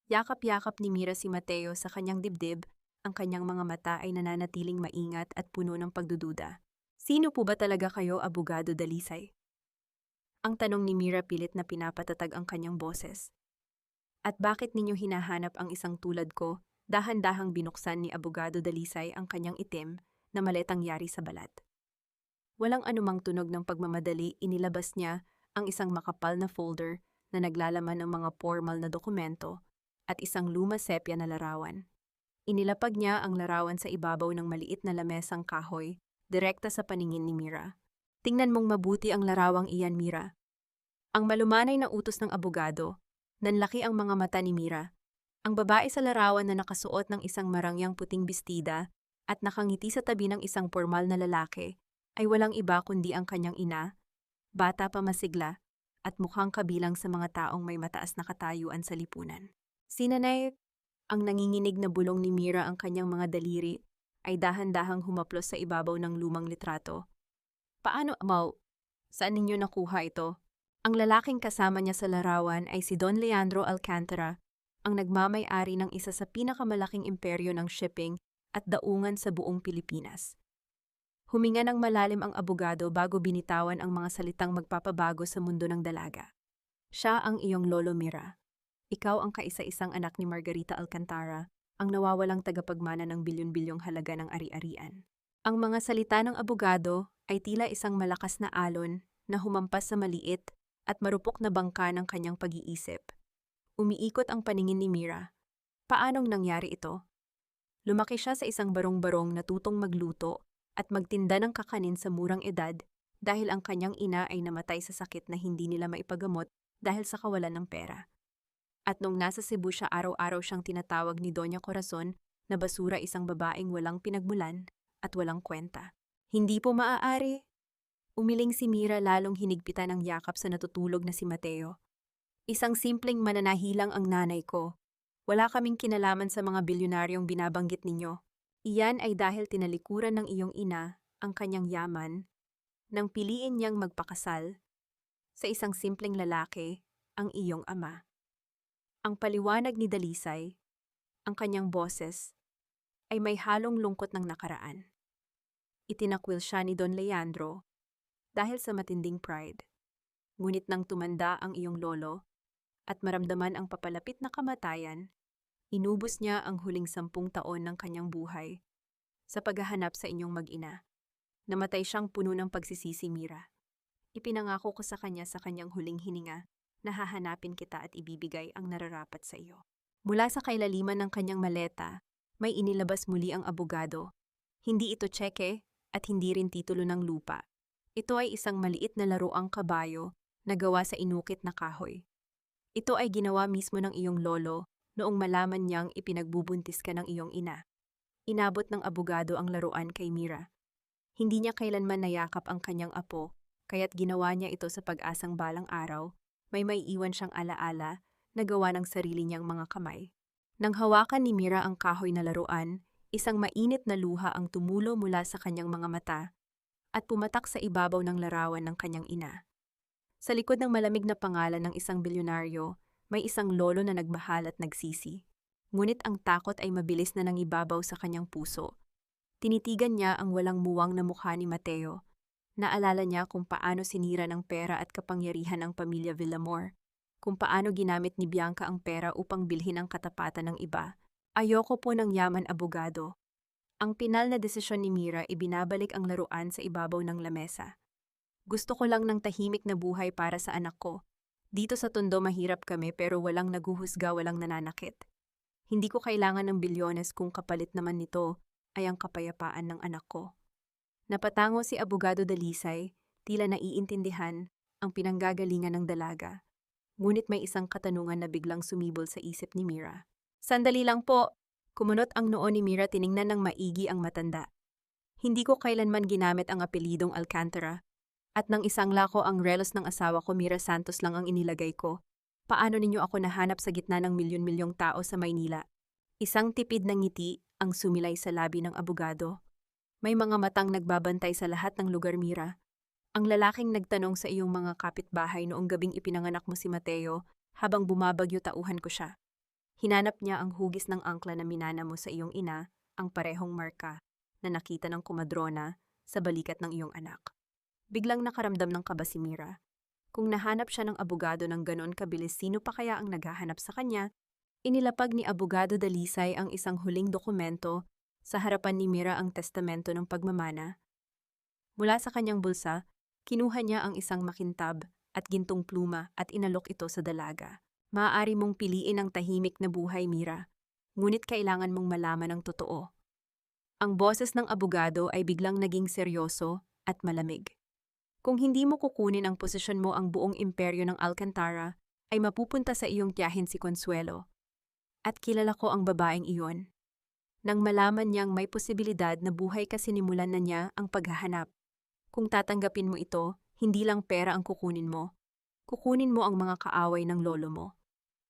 Yakap-yakap ni Mira si Mateo sa kanyang dibdib, ang kanyang mga mata ay nananatiling maingat at puno ng pagdududa. Sino po ba talaga kayo, Abogado Dalisay? Ang tanong ni Mira, pilit na pinapatatag ang kanyang boses. At bakit ninyo hinahanap ang isang tulad ko Dahan-dahang binuksan ni Abogado Dalisay ang kanyang itim na maletang yari sa balat. Walang anumang tunog ng pagmamadali, inilabas niya ang isang makapal na folder na naglalaman ng mga formal na dokumento at isang luma sepia na larawan. Inilapag niya ang larawan sa ibabaw ng maliit na lamesang kahoy, direkta sa paningin ni Mira. Tingnan mong mabuti ang larawang iyan, Mira. Ang malumanay na utos ng abogado, nanlaki ang mga mata ni Mira. Ang babae sa larawan na nakasuot ng isang marangyang puting bestida at nakangiti sa tabi ng isang formal na lalaki ay walang iba kundi ang kanyang ina, bata pa masigla, at mukhang kabilang sa mga taong may mataas na katayuan sa lipunan. Si Nanay, ang nanginginig na bulong ni Mira ang kanyang mga daliri ay dahan-dahang humaplos sa ibabaw ng lumang litrato. Paano, Amaw? Saan ninyo nakuha ito? Ang lalaking kasama niya sa larawan ay si Don Leandro Alcantara, ang nagmamay-ari ng isa sa pinakamalaking imperyo ng shipping at daungan sa buong Pilipinas. Huminga ng malalim ang abogado bago binitawan ang mga salitang magpapabago sa mundo ng dalaga. Siya ang iyong lolo, Mira. Ikaw ang kaisa-isang anak ni Margarita Alcantara, ang nawawalang tagapagmana ng bilyon-bilyong halaga ng ari-arian. Ang mga salita ng abogado ay tila isang malakas na alon na humampas sa maliit at marupok na bangka ng kanyang pag-iisip. Umiikot ang paningin ni Mira. Paanong nangyari ito? Lumaki siya sa isang barong-barong na tutong magluto at magtinda ng kakanin sa murang edad dahil ang kanyang ina ay namatay sa sakit na hindi nila maipagamot dahil sa kawalan ng pera. At nung nasa Cebu siya, araw-araw siyang tinatawag ni Doña Corazon na basura, isang babaeng walang pinagmulan at walang kwenta. Hindi po maaari. Umiling si Mira, lalong hinigpitan ang yakap sa natutulog na si Mateo. Isang simpleng mananahilang ang nanay ko. Wala kaming kinalaman sa mga bilyonaryong binabanggit ninyo. Iyan ay dahil tinalikuran ng iyong ina ang kanyang yaman nang piliin niyang magpakasal sa isang simpleng lalaki, ang iyong ama. Ang paliwanag ni Dalisay, ang kanyang boses, ay may halong lungkot ng nakaraan. Itinakwil siya ni Don Leandro dahil sa matinding pride. Ngunit nang tumanda ang iyong lolo at maramdaman ang papalapit na kamatayan, inubos niya ang huling 10 taon ng kanyang buhay sa paghahanap sa inyong mag-ina. Namatay siyang puno ng pagsisisi, Mira. Ipinangako ko sa kanyang huling hininga na hahanapin kita at ibibigay ang nararapat sa iyo. Mula sa kailaliman ng kanyang maleta, may inilabas muli ang abogado. Hindi ito tseke at hindi rin titulo ng lupa. Ito ay isang maliit na laruang kabayo na gawa sa inukit na kahoy. Ito ay ginawa mismo ng iyong lolo noong malaman niyang ipinagbubuntis ka ng iyong ina. Inabot ng abogado ang laruan kay Mira. Hindi niya kailanman nayakap ang kanyang apo, kaya't ginawa niya ito sa pag-asang balang araw may maiiwan siyang alaala na gawa ng sarili niyang mga kamay. Nang hawakan ni Mira ang kahoy na laruan, isang mainit na luha ang tumulo mula sa kanyang mga mata at pumatak sa ibabaw ng larawan ng kanyang ina. Sa likod ng malamig na pangalan ng isang bilyonaryo, may isang lolo na nagmahal at nagsisi. Ngunit ang takot ay mabilis na nangibabaw sa kanyang puso. Tinitigan niya ang walang muwang na mukha ni Mateo. Naalala niya kung paano sinira ng pera at kapangyarihan ang pamilya Villamor, kung paano ginamit ni Bianca ang pera upang bilhin ang katapatan ng iba. Ayoko po ng yaman, abogado. Ang pinal na desisyon ni Mira, ibinabalik ang laruan sa ibabaw ng lamesa. Gusto ko lang ng tahimik na buhay para sa anak ko. Dito sa Tondo mahirap kami pero walang naguhusga, walang nananakit. Hindi ko kailangan ng bilyones kung kapalit naman nito ay ang kapayapaan ng anak ko. Napatango si Abogado Dalisay, tila naiintindihan ang pinanggagalingan ng dalaga. Ngunit may isang katanungan na biglang sumibol sa isip ni Mira. Sandali lang po. Kumunot ang noo ni Mira, tiningnan ng maigi ang matanda. Hindi ko kailanman ginamit ang apelidong Alcantara. At nang isangla ko ang relos ng asawa ko, Mira Santos lang ang inilagay ko. Paano ninyo ako nahanap sa gitna ng milyon-milyong tao sa Maynila? Isang tipid na ngiti ang sumilay sa labi ng abogado. May mga matang nagbabantay sa lahat ng lugar, Mira. Ang lalaking nagtanong sa iyong mga kapitbahay noong gabing ipinanganak mo si Mateo, habang bumabagyo tauhan ko siya. Hinanap niya ang hugis ng angkla na minana mo sa iyong ina, ang parehong marka na nakita ng kumadrona sa balikat ng iyong anak. Biglang nakaramdam ng kaba si Mira. Kung nahanap siya ng abogado ng ganoon kabilis, sino pa kaya ang naghahanap sa kanya? Inilapag ni Abogado Dalisay ang isang huling dokumento, sa harapan ni Mira ang testamento ng pagmamana. Mula sa kanyang bulsa, kinuha niya ang isang makintab at gintong pluma at inalok ito sa dalaga. Maaari mong piliin ang tahimik na buhay, Mira, ngunit kailangan mong malaman ang totoo. Ang boses ng abogado ay biglang naging seryoso at malamig. Kung hindi mo kukunin ang posisyon mo, ang buong imperyo ng Alcantara ay mapupunta sa iyong tiyahin si Consuelo. At kilala ko ang babaeng iyon. Nang malaman niyang may posibilidad na buhay kasinimulan na niya ang paghahanap. Kung tatanggapin mo ito, hindi lang pera ang kukunin mo. Kukunin mo ang mga kaaway ng lolo mo.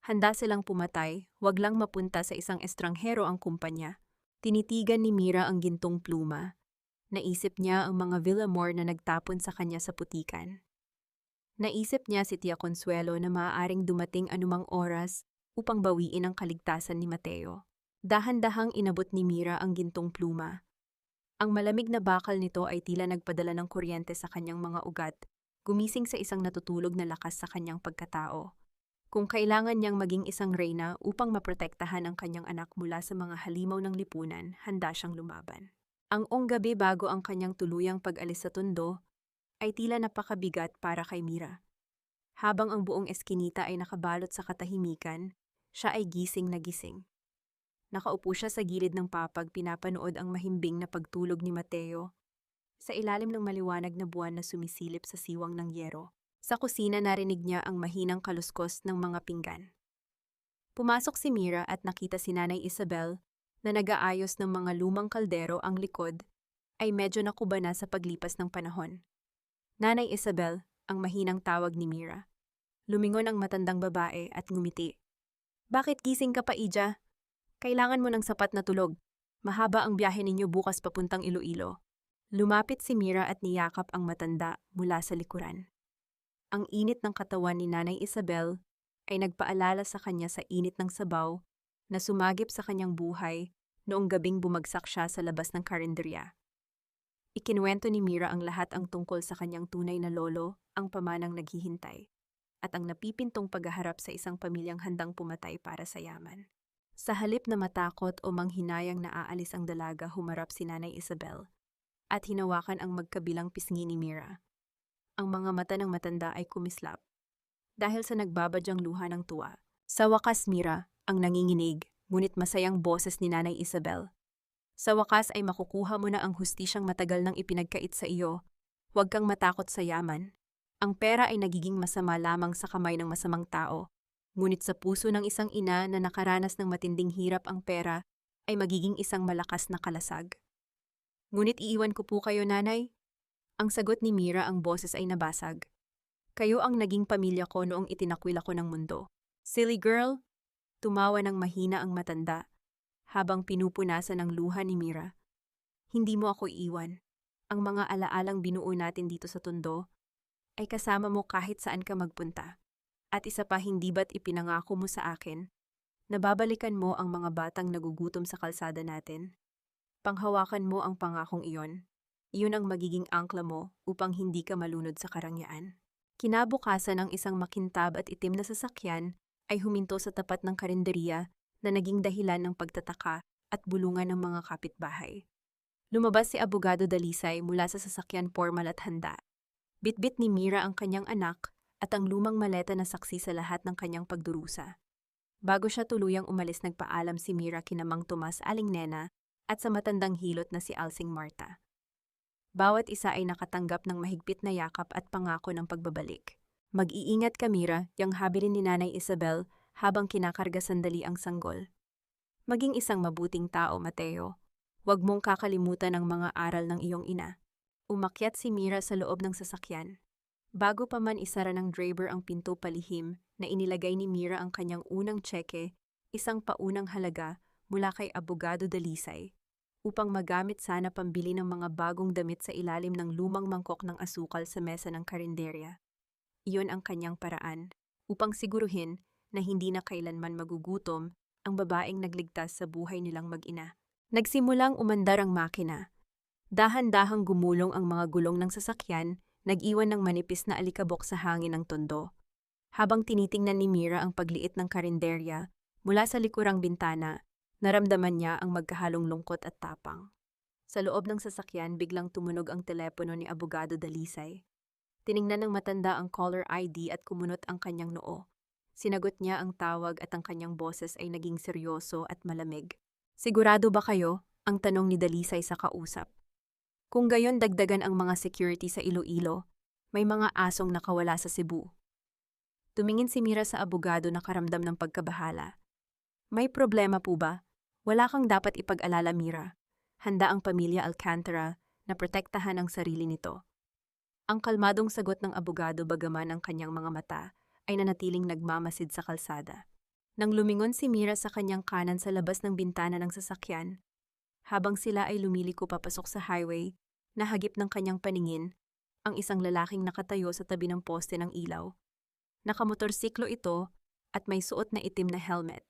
Handa silang pumatay, wag lang mapunta sa isang estranghero ang kumpanya. Tinitigan ni Mira ang gintong pluma. Naisip niya ang mga Villamor na nagtapon sa kanya sa putikan. Naisip niya si Tia Consuelo na maaaring dumating anumang oras upang bawiin ang kaligtasan ni Mateo. Dahan-dahang inabot ni Mira ang gintong pluma. Ang malamig na bakal nito ay tila nagpadala ng kuryente sa kanyang mga ugat, gumising sa isang natutulog na lakas sa kanyang pagkatao. Kung kailangan niyang maging isang reyna upang maprotektahan ang kanyang anak mula sa mga halimaw ng lipunan, handa siyang lumaban. Ang gabi bago ang kanyang tuluyang pag-alis sa Tondo, ay tila napakabigat para kay Mira. Habang ang buong eskinita ay nakabalot sa katahimikan, siya ay gising na gising. Nakaupo siya sa gilid ng papag, pinapanood ang mahimbing na pagtulog ni Mateo sa ilalim ng maliwanag na buwan na sumisilip sa siwang ng yero. Sa kusina narinig niya ang mahinang kaluskos ng mga pinggan. Pumasok si Mira at nakita si Nanay Isabel na nag-aayos ng mga lumang kaldero. Ang likod ay medyo nakuba na sa paglipas ng panahon. Nanay Isabel, ang mahinang tawag ni Mira. Lumingon ang matandang babae at ngumiti. Bakit gising ka pa, Ija? Kailangan mo ng sapat na tulog. Mahaba ang biyahe ninyo bukas papuntang Iloilo. Lumapit si Mira at niyakap ang matanda mula sa likuran. Ang init ng katawan ni Nanay Isabel ay nagpaalala sa kanya sa init ng sabaw na sumagip sa kanyang buhay noong gabing bumagsak siya sa labas ng karinderya. Ikinuwento ni Mira ang lahat, ang tungkol sa kanyang tunay na lolo, ang pamanang naghihintay, at ang napipintong paghaharap sa isang pamilyang handang pumatay para sa yaman. Sa halip na matakot o manghinayang na aalis ang dalaga, humarap si Nanay Isabel at hinawakan ang magkabilang pisngi ni Mira. Ang mga mata ng matanda ay kumislap dahil sa nagbabadyang luha ng tuwa. Sa wakas, Mira, ang nanginginig, ngunit masayang boses ni Nanay Isabel. Sa wakas ay makukuha mo na ang hustisyang matagal nang ipinagkait sa iyo. Huwag kang matakot sa yaman. Ang pera ay nagiging masama lamang sa kamay ng masamang tao. Ngunit sa puso ng isang ina na nakaranas ng matinding hirap, ang pera ay magiging isang malakas na kalasag. Ngunit iiwan ko po kayo, Nanay. Ang sagot ni Mira, ang boses ay nabasag. Kayo ang naging pamilya ko noong itinakwil ako ng mundo. Silly girl, tumawa ng mahina ang matanda habang pinupunasan ng luha ni Mira. Hindi mo ako iiwan. Ang mga alaalang binuo natin dito sa Tondo ay kasama mo kahit saan ka magpunta. At isa pa, hindi ba't ipinangako mo sa akin na babalikan mo ang mga batang nagugutom sa kalsada natin? Panghawakan mo ang pangakong iyon. Iyon ang magiging angkla mo upang hindi ka malunod sa karangyaan. Kinabukasan, ang isang makintab at itim na sasakyan ay huminto sa tapat ng karinderya na naging dahilan ng pagtataka at bulungan ng mga kapitbahay. Lumabas si Abogado Dalisay mula sa sasakyan, formal at handa. Bitbit ni Mira ang kanyang anak at ang lumang maleta na saksi sa lahat ng kanyang pagdurusa. Bago siya tuluyang umalis, nagpaalam si Mira kina Mang Tomas, Aling Nena, at sa matandang hilot na si Alsing Marta. Bawat isa ay nakatanggap ng mahigpit na yakap at pangako ng pagbabalik. Mag-iingat ka, Mira, yang habilin ni Nanay Isabel habang kinakarga sandali ang sanggol. Maging isang mabuting tao, Mateo. Huwag mong kakalimutan ang mga aral ng iyong ina. Umakyat si Mira sa loob ng sasakyan. Bago pa man isara ng driver ang pinto, palihim na inilagay ni Mira ang kanyang unang tseke, isang paunang halaga mula kay Abogado Dalisay, upang magamit sana pambili ng mga bagong damit sa ilalim ng lumang mangkok ng asukal sa mesa ng karinderya. Iyon ang kanyang paraan upang siguruhin na hindi na kailanman magugutom ang babaeng nagligtas sa buhay nilang mag-ina. Nagsimulang umandar ang makina. Dahan-dahang gumulong ang mga gulong ng sasakyan, nag-iwan ng manipis na alikabok sa hangin ng Tondo. Habang tinitingnan ni Mira ang pagliit ng karinderya, Mula sa likurang bintana, naramdaman niya ang magkahalong lungkot at tapang. Sa loob ng sasakyan, biglang tumunog ang telepono ni Abogado Dalisay. Tiningnan ng matanda ang caller ID at kumunot ang kanyang noo. Sinagot niya ang tawag at ang kanyang boses ay naging seryoso at malamig. Sigurado ba kayo? Ang tanong ni Dalisay sa kausap. Kung gayon dagdagan ang mga security sa Iloilo, may mga asong nakawala sa Cebu. Tumingin si Mira sa abogado na karamdam ng pagkabahala. May problema po ba? Wala kang dapat ipag-alala, Mira. Handa ang pamilya Alcantara na protektahan ang sarili nito. Ang kalmadong sagot ng abogado bagaman ang kanyang mga mata ay nanatiling nagmamasid sa kalsada. Nang lumingon si Mira sa kanyang kanan sa labas ng bintana ng sasakyan, habang sila ay lumiliko papasok sa highway, nahagip ng kanyang paningin ang isang lalaking nakatayo sa tabi ng poste ng ilaw. Nakamotorsiklo ito at may suot na itim na helmet.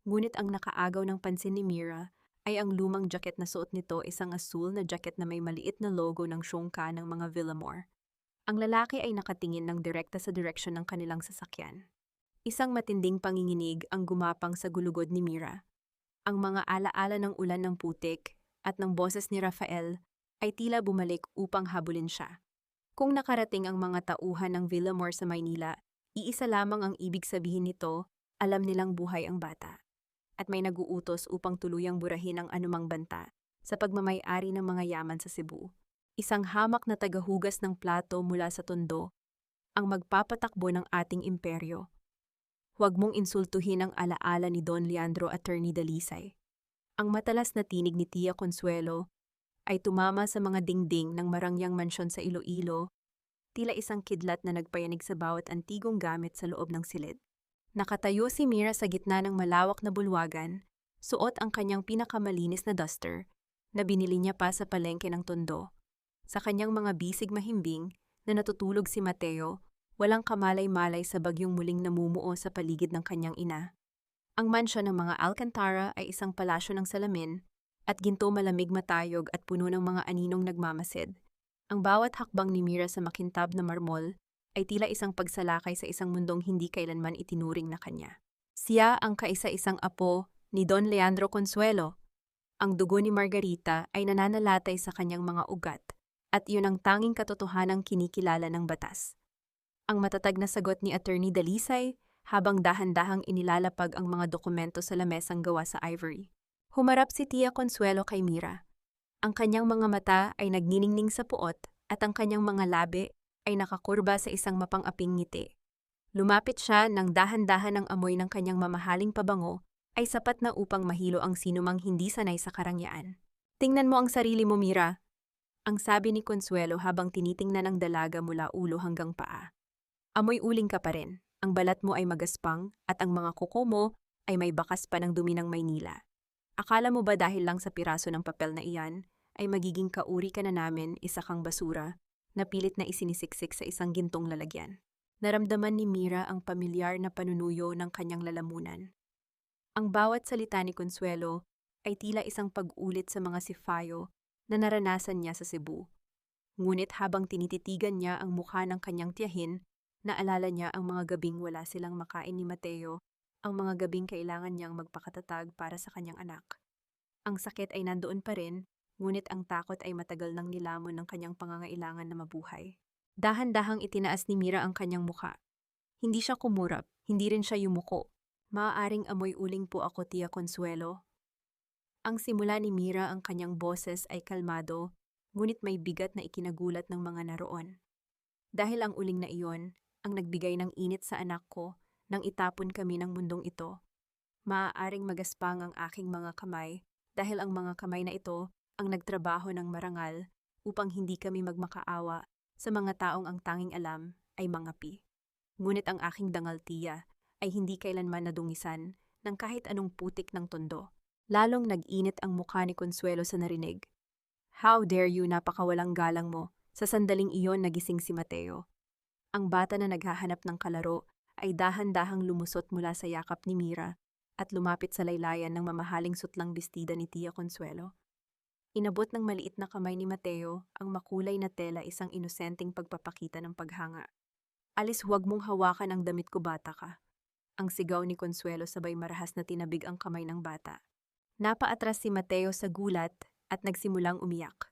Ngunit ang nakaagaw ng pansin ni Mira ay ang lumang jacket na suot nito, isang asul na jacket na may maliit na logo ng syungka ng mga Villamor. Ang lalaki ay nakatingin ng direkta sa direksyon ng kanilang sasakyan. Isang matinding panginginig ang gumapang sa gulugod ni Mira. Ang mga alaala ng ulan ng putik at ng boses ni Rafael ay tila bumalik upang habulin siya. Kung nakarating ang mga tauhan ng Villamor sa Maynila, iisa lamang ang ibig sabihin nito, alam nilang buhay ang bata. At may naguutos upang tuluyang burahin ang anumang banta sa pagmamay-ari ng mga yaman sa Cebu. Isang hamak na tagahugas ng plato mula sa Tondo ang magpapatakbo ng ating imperyo. Huwag mong insultuhin ang alaala ni Don Leandro Attorney Dalisay. Ang matalas na tinig ni Tia Consuelo ay tumama sa mga dingding ng marangyang mansyon sa Iloilo, tila isang kidlat na nagpayanig sa bawat antigong gamit sa loob ng silid. Nakatayo si Mira sa gitna ng malawak na bulwagan, suot ang kanyang pinakamalinis na duster na binili niya pa sa palengke ng Tondo. Sa kanyang mga bisig mahimbing na natutulog si Mateo, walang kamalay-malay sa bagyong muling namumuo sa paligid ng kanyang ina. Ang mansyon ng mga Alcantara ay isang palasyo ng salamin at ginto malamig matayog at puno ng mga aninong nagmamasid. Ang bawat hakbang ni Mira sa makintab na marmol ay tila isang pagsalakay sa isang mundong hindi kailanman itinuring na kanya. Siya ang kaisa-isang apo ni Don Leandro Consuelo. Ang dugo ni Margarita ay nananalatay sa kanyang mga ugat at iyon ang tanging katotohanang kinikilala ng batas. Ang matatag na sagot ni Attorney Dalisay habang dahan-dahang inilalapag ang mga dokumento sa lamesang gawa sa ivory. Humarap si Tia Consuelo kay Mira. Ang kanyang mga mata ay nagniningning sa puot at ang kanyang mga labi ay nakakurba sa isang mapang-aping ngiti. Lumapit siya nang dahan-dahan ang amoy ng kanyang mamahaling pabango ay sapat na upang mahilo ang sinumang hindi sanay sa karangyaan. Tingnan mo ang sarili mo, Mira, ang sabi ni Consuelo habang tinitingnan ang dalaga mula ulo hanggang paa. Amoy uling ka pa rin, ang balat mo ay magaspang at ang mga kuko mo ay may bakas pa ng dumi ng Maynila. Akala mo ba dahil lang sa piraso ng papel na iyan ay magiging kauri ka na namin, isa kang basura na pilit na isinisiksik sa isang gintong lalagyan? Naramdaman ni Mira ang pamilyar na panunuyo ng kanyang lalamunan. Ang bawat salita ni Consuelo ay tila isang pag-ulit sa mga sipayo na naranasan niya sa Cebu. Ngunit habang tinititigan niya ang mukha ng kanyang tiyahin, naalala niya ang mga gabing wala silang makain ni Mateo, ang mga gabing kailangan niyang magpakatatag para sa kanyang anak. Ang sakit ay nandoon pa rin, ngunit ang takot ay matagal nang nilamon ng kanyang pangangailangan na mabuhay. Dahan-dahang itinaas ni Mira ang kanyang mukha. Hindi siya kumurap, hindi rin siya yumuko. Maaaring amoy uling po ako, Tia Consuelo. Ang simula ni Mira ang kanyang boses ay kalmado, ngunit may bigat na ikinagulat ng mga naroon. Dahil ang uling na iyon, ang nagbigay ng init sa anak ko nang itapon kami ng mundong ito. Maaaring magaspang ang aking mga kamay dahil ang mga kamay na ito ang nagtrabaho ng marangal upang hindi kami magmakaawa sa mga taong ang tanging alam ay mangapi. Ngunit ang aking dangal, Tia, ay hindi kailanman nadungisan ng kahit anong putik ng Tondo. Lalong nag-init ang mukha ni Consuelo sa narinig. How dare you, napakawalang galang mo. Sa sandaling iyon nagising si Mateo. Ang bata na naghahanap ng kalaro ay dahan-dahang lumusot mula sa yakap ni Mira at lumapit sa laylayan ng mamahaling sutlang bestida ni Tia Consuelo. Inabot ng maliit na kamay ni Mateo ang makulay na tela, isang inosenteng pagpapakita ng paghanga. Alis, huwag mong hawakan ang damit ko, bata ka. Ang sigaw ni Consuelo sabay marahas na tinabig ang kamay ng bata. Napaatras si Mateo sa gulat at nagsimulang umiyak.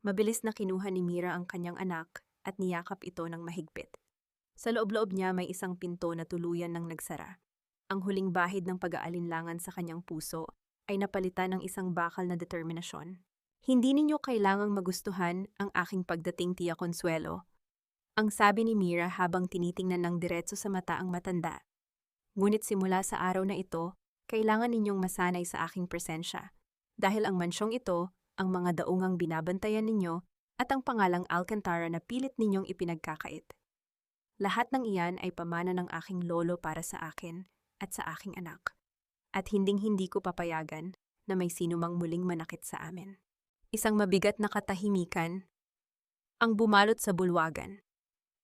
Mabilis na kinuha ni Mira ang kanyang anak at niyakap ito ng mahigpit. Sa loob-loob niya may isang pinto na tuluyan ng nagsara. Ang huling bahid ng pag-aalinlangan sa kanyang puso ay napalitan ng isang bakal na determinasyon. Hindi ninyo kailangang magustuhan ang aking pagdating, Tia Consuelo. Ang sabi ni Mira habang tinitingnan ng diretso sa mata ang matanda. Ngunit simula sa araw na ito, kailangan ninyong masanay sa aking presensya. Dahil ang mansyong ito, ang mga daungang binabantayan ninyo, at ang pangalang Alcantara na pilit ninyong ipinagkakait. Lahat ng iyan ay pamana ng aking lolo para sa akin at sa aking anak. At hinding-hindi ko papayagan na may sinumang muling manakit sa amin. Isang mabigat na katahimikan ang bumalot sa bulwagan.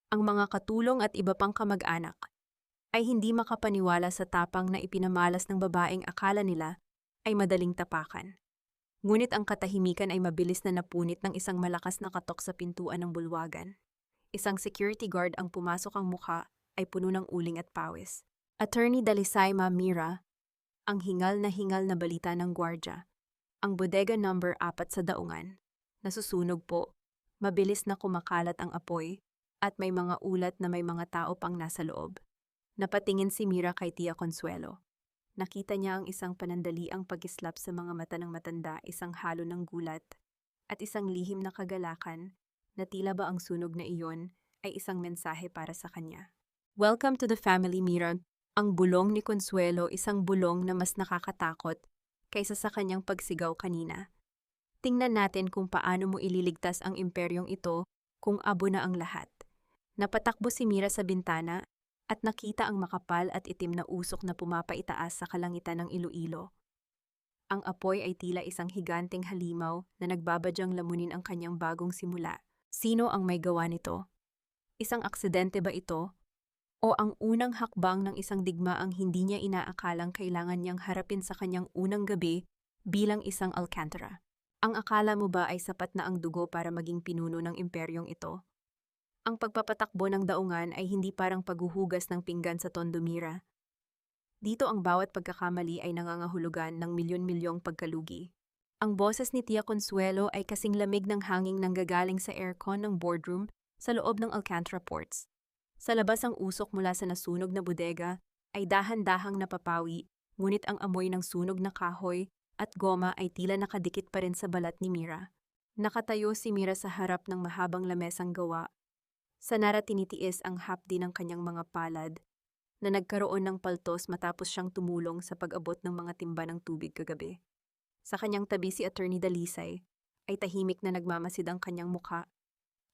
Ang mga katulong at iba pang kamag-anak ay hindi makapaniwala sa tapang na ipinamalas ng babaeng akala nila ay madaling tapakan. Ngunit ang katahimikan ay mabilis na napunit ng isang malakas na katok sa pintuan ng bulwagan. Isang security guard ang pumasok, ang mukha ay puno ng uling at pawis. Attorney Dalisay, Ma'am Mira, ang hingal na balita ng gwardya. Ang bodega number 4 sa daungan. Nasusunog po. Mabilis na kumakalat ang apoy at may mga ulat na may mga tao pang nasa loob. Napatingin si Mira kay Tia Consuelo. Nakita niya ang isang panandaliang pag-islap sa mga mata ng matanda, isang halo ng gulat, at isang lihim na kagalakan na tila ba ang sunog na iyon ay isang mensahe para sa kanya. Welcome to the family, Mira. Ang bulong ni Consuelo, isang bulong na mas nakakatakot kaysa sa kanyang pagsigaw kanina. Tingnan natin kung paano mo ililigtas ang imperyong ito kung abo na ang lahat. Napatakbo si Mira sa bintana at nakita ang makapal at itim na usok na pumapaitaas sa kalangitan ng Iloilo. Ang apoy ay tila isang higanteng halimaw na nagbabadyang lamunin ang kanyang bagong simula. Sino ang may gawa nito? Isang aksidente ba ito? O ang unang hakbang ng isang digmaang hindi niya inaakalang kailangan niyang harapin sa kanyang unang gabi bilang isang Alcantara? Ang akala mo ba ay sapat na ang dugo para maging pinuno ng imperyong ito? Ang pagpapatakbo ng daungan ay hindi parang paghuhugas ng pinggan sa Tondo, Mira. Dito ang bawat pagkakamali ay nangangahulugan ng milyon-milyong pagkalugi. Ang boses ni Tia Consuelo ay kasing lamig ng hanging nanggagaling sa aircon ng boardroom sa loob ng Alcantara Ports. Sa labas ang usok mula sa nasunog na bodega ay dahan-dahang napapawi, ngunit ang amoy ng sunog na kahoy at goma ay tila nakadikit pa rin sa balat ni Mira. Nakatayo si Mira sa harap ng mahabang lamesang gawa. Sa tinitiis ang hapdi ng kanyang mga palad na nagkaroon ng paltos matapos siyang tumulong sa pag-abot ng mga timba ng tubig kagabi. Sa kanyang tabi si Attorney Dalisay ay tahimik na nagmamasid, ang kanyang mukha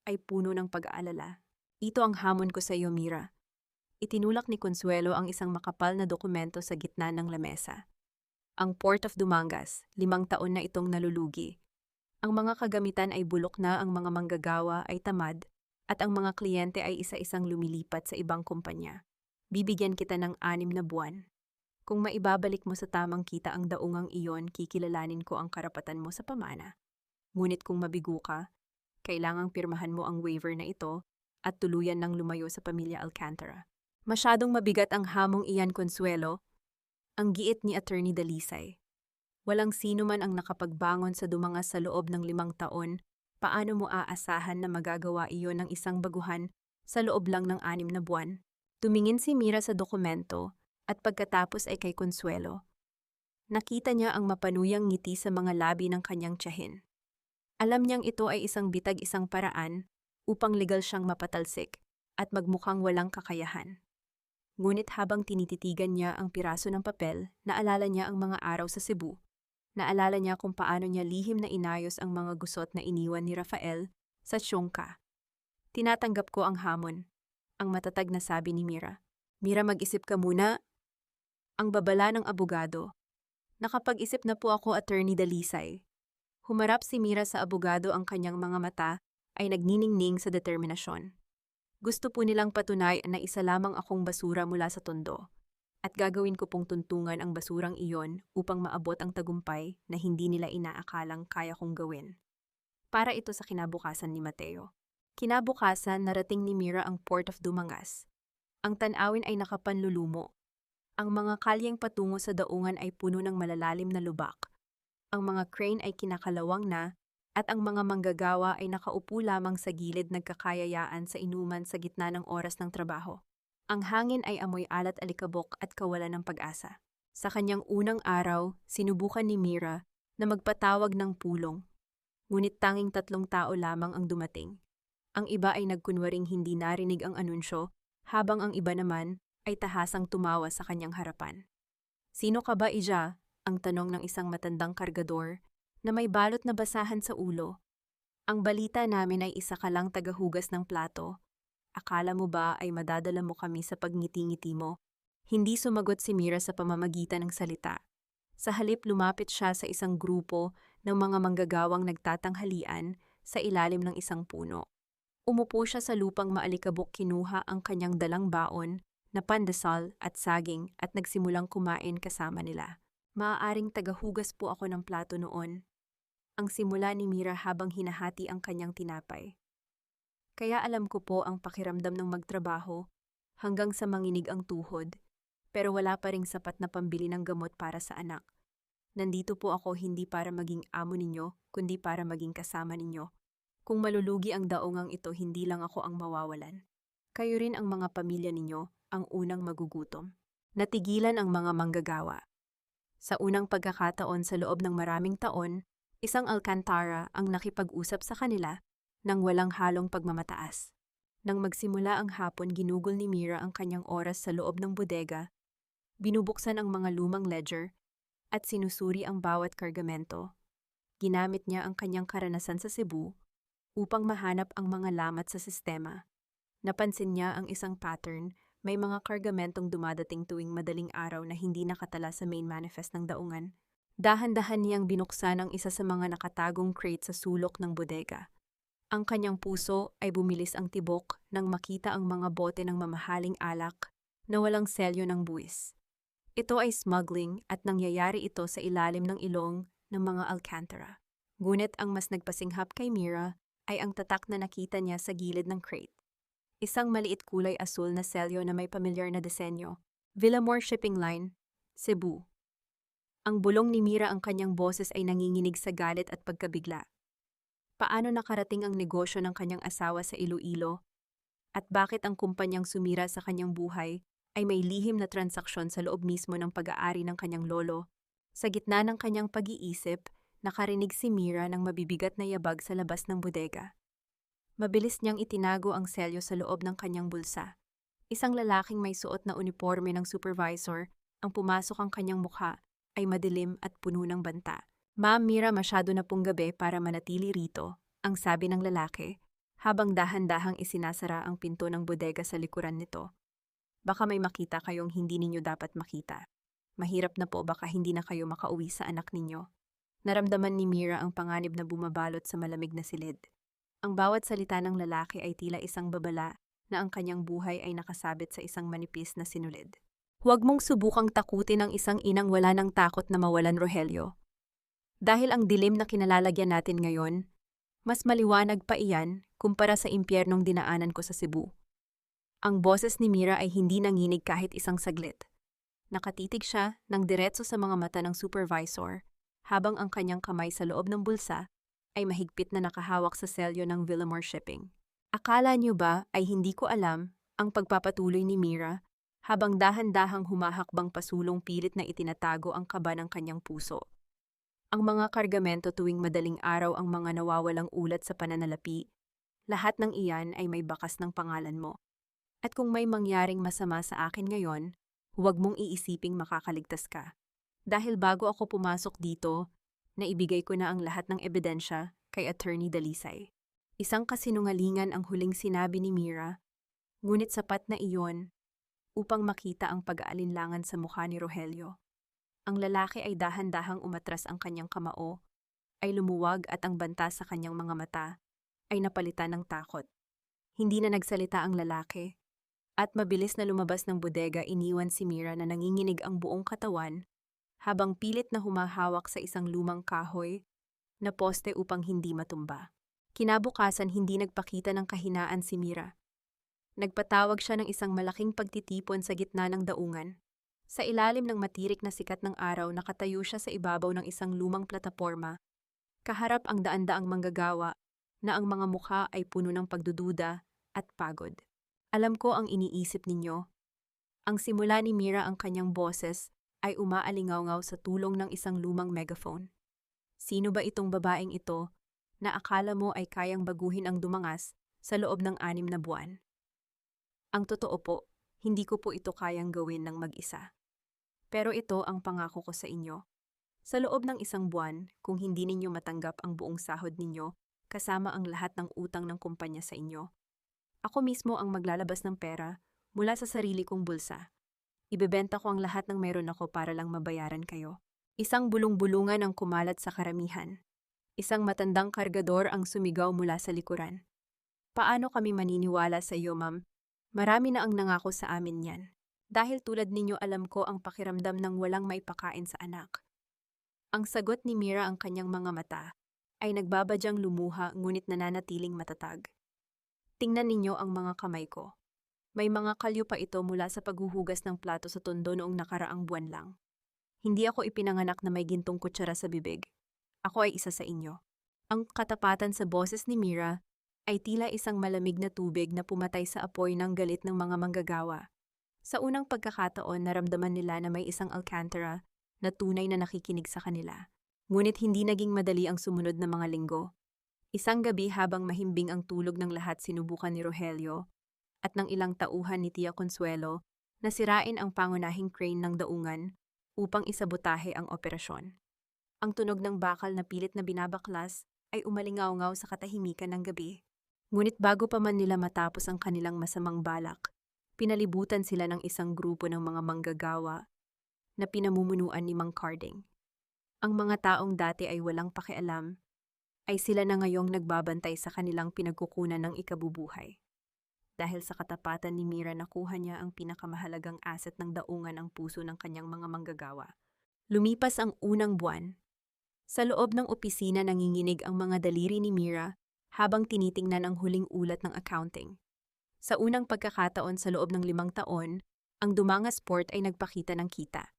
ay puno ng pag-aalala. Ito ang hamon ko sa iyo, Mira. Itinulak ni Consuelo ang isang makapal na dokumento sa gitna ng lamesa. Ang Port of Dumangas, 5 taon na itong nalulugi. Ang mga kagamitan ay bulok na, ang mga manggagawa ay tamad, at ang mga kliyente ay isa-isang lumilipat sa ibang kumpanya. Bibigyan kita ng 6 na buwan. Kung maibabalik mo sa tamang kita ang daungang iyon, kikilalanin ko ang karapatan mo sa pamana. Ngunit kung mabigo ka, kailangang pirmahan mo ang waiver na ito at tuluyan ng lumayo sa pamilya Alcantara. Masyadong mabigat ang hamong iyan, Consuelo. Ang giit ni Attorney Dalisay. Walang sino man ang nakapagbangon sa dumangas sa loob ng 5 taon. Paano mo aasahan na magagawa iyon ng isang baguhan sa loob lang ng 6 na buwan? Tumingin si Mira sa dokumento at pagkatapos ay kay Consuelo. Nakita niya ang mapanuyang ngiti sa mga labi ng kanyang tiyahin. Alam niyang ito ay isang bitag, isang paraan upang legal siyang mapatalsik at magmukhang walang kakayahan. Ngunit habang tinititigan niya ang piraso ng papel, naalala niya ang mga araw sa Cebu. Naalala niya kung paano niya lihim na inayos ang mga gusot na iniwan ni Rafael sa Tionca. Tinatanggap ko ang hamon, ang matatag na sabi ni Mira. Mira, mag-isip ka muna. Ang babala ng abogado. Nakapag-isip na po ako, Attorney Dalisay. Humarap si Mira sa abogado, ang kanyang mga mata ay nagniningning sa determinasyon. Gusto po nilang patunayan na isa lamang akong basura mula sa Tondo. At gagawin ko pong tuntungan ang basurang iyon upang maabot ang tagumpay na hindi nila inaakalang kaya kong gawin. Para ito sa kinabukasan ni Mateo. Kinabukasan, narating ni Mira ang Port of Dumangas. Ang tanawin ay nakapanlulumo. Ang mga kalyeng patungo sa daungan ay puno ng malalalim na lubak. Ang mga crane ay kinakalawang na, at ang mga manggagawa ay nakaupo lamang sa gilid nagkakayayaan sa inuman sa gitna ng oras ng trabaho. Ang hangin ay amoy alat alikabok at kawalan ng pag-asa. Sa kanyang unang araw, sinubukan ni Mira na magpatawag ng pulong. Ngunit tanging 3 tao lamang ang dumating. Ang iba ay nagkunwaring hindi narinig ang anunsyo, habang ang iba naman ay tahasang tumawa sa kanyang harapan. "Sino ka ba, Ija?" ang tanong ng isang matandang kargador na may balot na basahan sa ulo. "Ang balita namin ay isa ka lang tagahugas ng plato. Akala mo ba ay madadala mo kami sa pagngiti-ngiti mo?" Hindi sumagot si Mira sa pamamagitan ng salita. Sa halip lumapit siya sa isang grupo ng mga manggagawang nagtatanghalian sa ilalim ng isang puno. Umupo siya sa lupang maalikabok, kinuha ang kanyang dalang baon na pandesal at saging at nagsimulang kumain kasama nila. "Maaaring tagahugas po ako ng plato noon," ang simula ni Mira habang hinahati ang kanyang tinapay. "Kaya alam ko po ang pakiramdam ng magtrabaho hanggang sa manginig ang tuhod, pero wala pa ring sapat na pambili ng gamot para sa anak. Nandito po ako hindi para maging amo ninyo, kundi para maging kasama ninyo. Kung malulugi ang daungang ito, hindi lang ako ang mawawalan. Kayo rin ang mga pamilya ninyo ang unang magugutom." Natigilan ang mga manggagawa. Sa unang pagkakataon sa loob ng maraming taon, isang alkantara ang nakipag-usap sa kanila nang walang halong pagmamataas. Nang magsimula ang hapon, ginugol ni Mira ang kanyang oras sa loob ng bodega, binubuksan ang mga lumang ledger, at sinusuri ang bawat kargamento. Ginamit niya ang kanyang karanasan sa Cebu upang mahanap ang mga lamat sa sistema. Napansin niya ang isang pattern: may mga kargamentong dumadating tuwing madaling araw na hindi nakatala sa main manifest ng daungan. Dahan-dahan niyang binuksan ang isa sa mga nakatagong crate sa sulok ng bodega. Ang kanyang puso ay bumilis ang tibok nang makita ang mga bote ng mamahaling alak na walang selyo ng buwis. Ito ay smuggling at nangyayari ito sa ilalim ng ilong ng mga alcantara. Ngunit ang mas nagpasinghap kay Mira ay ang tatak na nakita niya sa gilid ng crate. Isang maliit kulay asul na selyo na may pamilyar na disenyo. "Villamor Shipping Line, Cebu." Ang bulong ni Mira, ang kanyang boses ay nanginginig sa galit at pagkabigla. Paano nakarating ang negosyo ng kanyang asawa sa Iloilo? At bakit ang kumpanyang sumira sa kanyang buhay ay may lihim na transaksyon sa loob mismo ng pag-aari ng kanyang lolo? Sa gitna ng kanyang pag-iisip, nakarinig si Mira ng mabibigat na yabag sa labas ng bodega. Mabilis niyang itinago ang selyo sa loob ng kanyang bulsa. Isang lalaking may suot na uniforme ng supervisor ang pumasok. Ang kanyang mukha ay madilim at puno ng banta. "Ma'am Mira, masyado na pong gabi para manatili rito," ang sabi ng lalaki, habang dahan-dahang isinasara ang pinto ng bodega sa likuran nito. "Baka may makita kayong hindi ninyo dapat makita. Mahirap na po, baka hindi na kayo makauwi sa anak ninyo." Naramdaman ni Mira ang panganib na bumabalot sa malamig na silid. Ang bawat salita ng lalaki ay tila isang babala na ang kanyang buhay ay nakasabit sa isang manipis na sinulid. "Huwag mong subukang takutin ang isang inang wala ng takot na mawalan, Rogelio. Dahil ang dilim na kinalalagyan natin ngayon, mas maliwanag pa iyan kumpara sa impyernong dinaanan ko sa Cebu." Ang boses ni Mira ay hindi nanginig kahit isang saglit. Nakatitig siya ng diretso sa mga mata ng supervisor, habang ang kanyang kamay sa loob ng bulsa ay mahigpit na nakahawak sa selyo ng Villamor Shipping. "Akala niyo ba ay hindi ko alam?" ang pagpapatuloy ni Mira, habang dahan-dahang humahakbang pasulong, pilit na itinatago ang kaba ng kanyang puso. "Ang mga kargamento tuwing madaling araw, ang mga nawawalang ulat sa pananalapi, lahat ng iyan ay may bakas ng pangalan mo. At kung may mangyaring masama sa akin ngayon, huwag mong iisiping makakaligtas ka. Dahil bago ako pumasok dito, naibigay ko na ang lahat ng ebidensya kay Attorney Dalisay." Isang kasinungalingan ang huling sinabi ni Mira, ngunit sapat na iyon upang makita ang pag-aalinlangan sa mukha ni Rogelio. Ang lalaki ay dahan-dahang umatras, ang kanyang kamao ay lumuwag at ang banta sa kanyang mga mata ay napalitan ng takot. Hindi na nagsalita ang lalaki, at mabilis na lumabas ng bodega. Iniwan si Mira na nanginginig ang buong katawan habang pilit na humahawak sa isang lumang kahoy na poste upang hindi matumba. Kinabukasan, hindi nagpakita ng kahinaan si Mira. Nagpatawag siya ng isang malaking pagtitipon sa gitna ng daungan. Sa ilalim ng matirik na sikat ng araw, nakatayo siya sa ibabaw ng isang lumang plataporma. Kaharap ang daan-daang manggagawa na ang mga mukha ay puno ng pagdududa at pagod. Alam ko ang iniisip ninyo. Ang simula ni Mira, ang kanyang boses ay umaalingaw-ngaw sa tulong ng isang lumang megaphone. Sino ba itong babaeng ito na akala mo ay kayang baguhin ang dumangas sa loob ng 6 na buwan? Ang totoo po, hindi ko po ito kayang gawin ng mag-isa. Pero ito ang pangako ko sa inyo. Sa loob ng 1 buwan, kung hindi ninyo matanggap ang buong sahod ninyo, kasama ang lahat ng utang ng kumpanya sa inyo, ako mismo ang maglalabas ng pera mula sa sarili kong bulsa. Ibebenta ko ang lahat ng meron ako para lang mabayaran kayo. Isang bulong-bulungan ang kumalat sa karamihan. Isang matandang kargador ang sumigaw mula sa likuran. Paano kami maniniwala sa iyo, ma'am? Marami na ang nangako sa amin yan. Dahil tulad ninyo, alam ko ang pakiramdam ng walang maipakain sa anak. Ang sagot ni Mira, ang kanyang mga mata ay nagbabadyang lumuha ngunit nananatiling matatag. Tingnan ninyo ang mga kamay ko. May mga kalyo pa ito mula sa paghuhugas ng plato sa tondo noong nakaraang buwan lang. Hindi ako ipinanganak na may gintong kutsara sa bibig. Ako ay isa sa inyo. Ang katapatan sa boses ni Mira ay tila isang malamig na tubig na pumatay sa apoy ng galit ng mga manggagawa. Sa unang pagkakataon, naramdaman nila na may isang Alcantara na tunay na nakikinig sa kanila. Ngunit hindi naging madali ang sumunod na mga linggo. Isang gabi, habang mahimbing ang tulog ng lahat, sinubukan ni Rogelio at ng ilang tauhan ni Tia Consuelo na sirain ang pangunahing crane ng daungan upang isabotahe ang operasyon. Ang tunog ng bakal na pilit na binabaklas ay umalingaw-ngaw sa katahimikan ng gabi. Ngunit bago pa man nila matapos ang kanilang masamang balak, pinalibutan sila ng isang grupo ng mga manggagawa na pinamumunuan ni Mang Carding. Ang mga taong dati ay walang pakialam, ay sila na ngayong nagbabantay sa kanilang pinagkukunan ng ikabubuhay. Dahil sa katapatan ni Mira, nakuha niya ang pinakamahalagang asset ng daungan, ang puso ng kanyang mga manggagawa. Lumipas ang unang buwan. Sa loob ng opisina, nanginginig ang mga daliri ni Mira habang tinitingnan ang huling ulat ng accounting. Sa unang pagkakataon sa loob ng 5 taon, ang Dumangas Port ay nagpakita ng kita.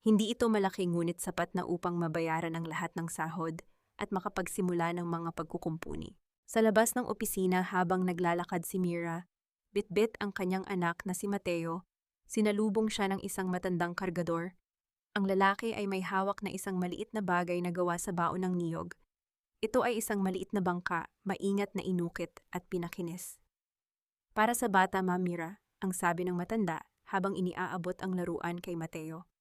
Hindi ito malaki ngunit sapat na upang mabayaran ang lahat ng sahod at makapagsimula ng mga pagkukumpuni. Sa labas ng opisina, habang naglalakad si Mira, bitbit ang kanyang anak na si Mateo, sinalubong siya ng isang matandang kargador. Ang lalaki ay may hawak na isang maliit na bagay na gawa sa baon ng niyog. Ito ay isang maliit na bangka, maingat na inukit at pinakinis. Para sa bata, Ma'am Mira, ang sabi ng matanda habang iniaabot ang laruan kay Mateo.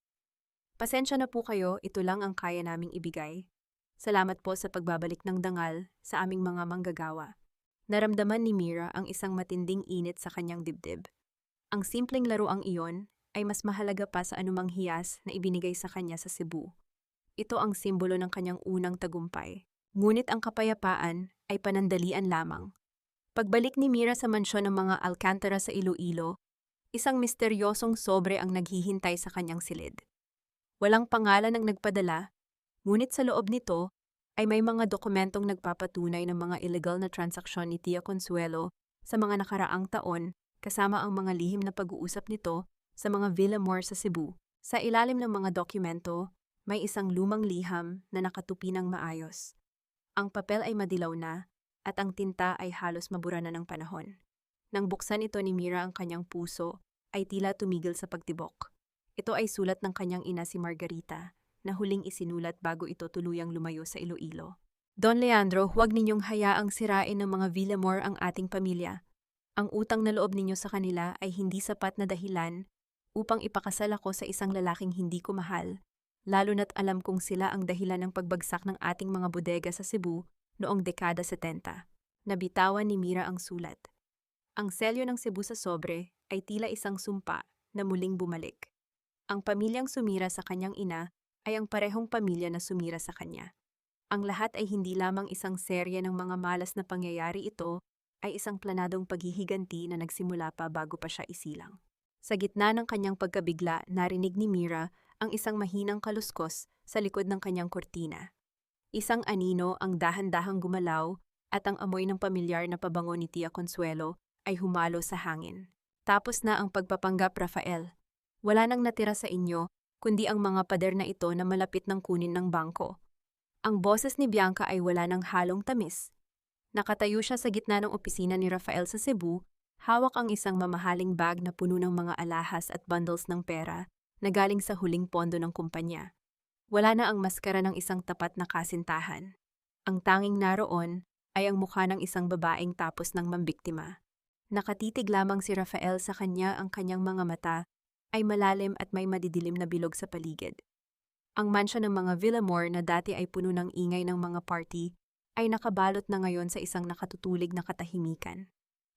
Pasensya na po kayo, ito lang ang kaya naming ibigay. Salamat po sa pagbabalik ng dangal sa aming mga manggagawa. Naramdaman ni Mira ang isang matinding init sa kanyang dibdib. Ang simpleng laruang iyon ay mas mahalaga pa sa anumang hiyas na ibinigay sa kanya sa Cebu. Ito ang simbolo ng kanyang unang tagumpay. Ngunit ang kapayapaan ay panandalian lamang. Pagbalik ni Mira sa mansyon ng mga Alcantara sa Iloilo, isang misteryosong sobre ang naghihintay sa kanyang silid. Walang pangalan ang nagpadala, ngunit sa loob nito ay may mga dokumentong nagpapatunay ng mga illegal na transaksyon ni Tia Consuelo sa mga nakaraang taon, kasama ang mga lihim na pag-uusap nito sa mga Villamor sa Cebu. Sa ilalim ng mga dokumento, may isang lumang liham na nakatupi ng maayos. Ang papel ay madilaw na at ang tinta ay halos mabura na ng panahon. Nang buksan ito ni Mira, ang kanyang puso ay tila tumigil sa pagtibok. Ito ay sulat ng kanyang ina, si Margarita, na huling isinulat bago ito tuluyang lumayo sa Iloilo. Don Leandro, huwag ninyong hayaang sirain ng mga Villamor ang ating pamilya. Ang utang na loob ninyo sa kanila ay hindi sapat na dahilan upang ipakasal ako sa isang lalaking hindi ko mahal, lalo na't alam kong sila ang dahilan ng pagbagsak ng ating mga bodega sa Cebu noong dekada 70. Nabitawan ni Mira ang sulat. Ang selyo ng Cebu sa sobre ay tila isang sumpa na muling bumalik. Ang pamilyang sumira sa kanyang ina ay ang parehong pamilya na sumira sa kanya. Ang lahat ay hindi lamang isang serye ng mga malas na pangyayari, ito ay isang planadong paghihiganti na nagsimula pa bago pa siya isilang. Sa gitna ng kanyang pagkabigla, narinig ni Mira ang isang mahinang kaluskos sa likod ng kanyang kurtina. Isang anino ang dahan-dahang gumalaw at ang amoy ng pamilyar na pabango ni Tia Consuelo ay humalo sa hangin. Tapos na ang pagpapanggap, Rafael. Wala nang natira sa inyo, kundi ang mga pader na ito na malapit ng kunin ng bangko. Ang boses ni Bianca ay wala ng halong tamis. Nakatayo siya sa gitna ng opisina ni Rafael sa Cebu, hawak ang isang mamahaling bag na puno ng mga alahas at bundles ng pera na galing sa huling pondo ng kumpanya. Wala na ang maskara ng isang tapat na kasintahan. Ang tanging naroon ay ang mukha ng isang babaeng tapos ng mambiktima. Nakatitig lamang si Rafael sa kanya, ang kanyang mga mata ay malalim at may madidilim na bilog sa paligid. Ang mansyon ng mga Villamor na dati ay puno ng ingay ng mga party ay nakabalot na ngayon sa isang nakatutulig na katahimikan.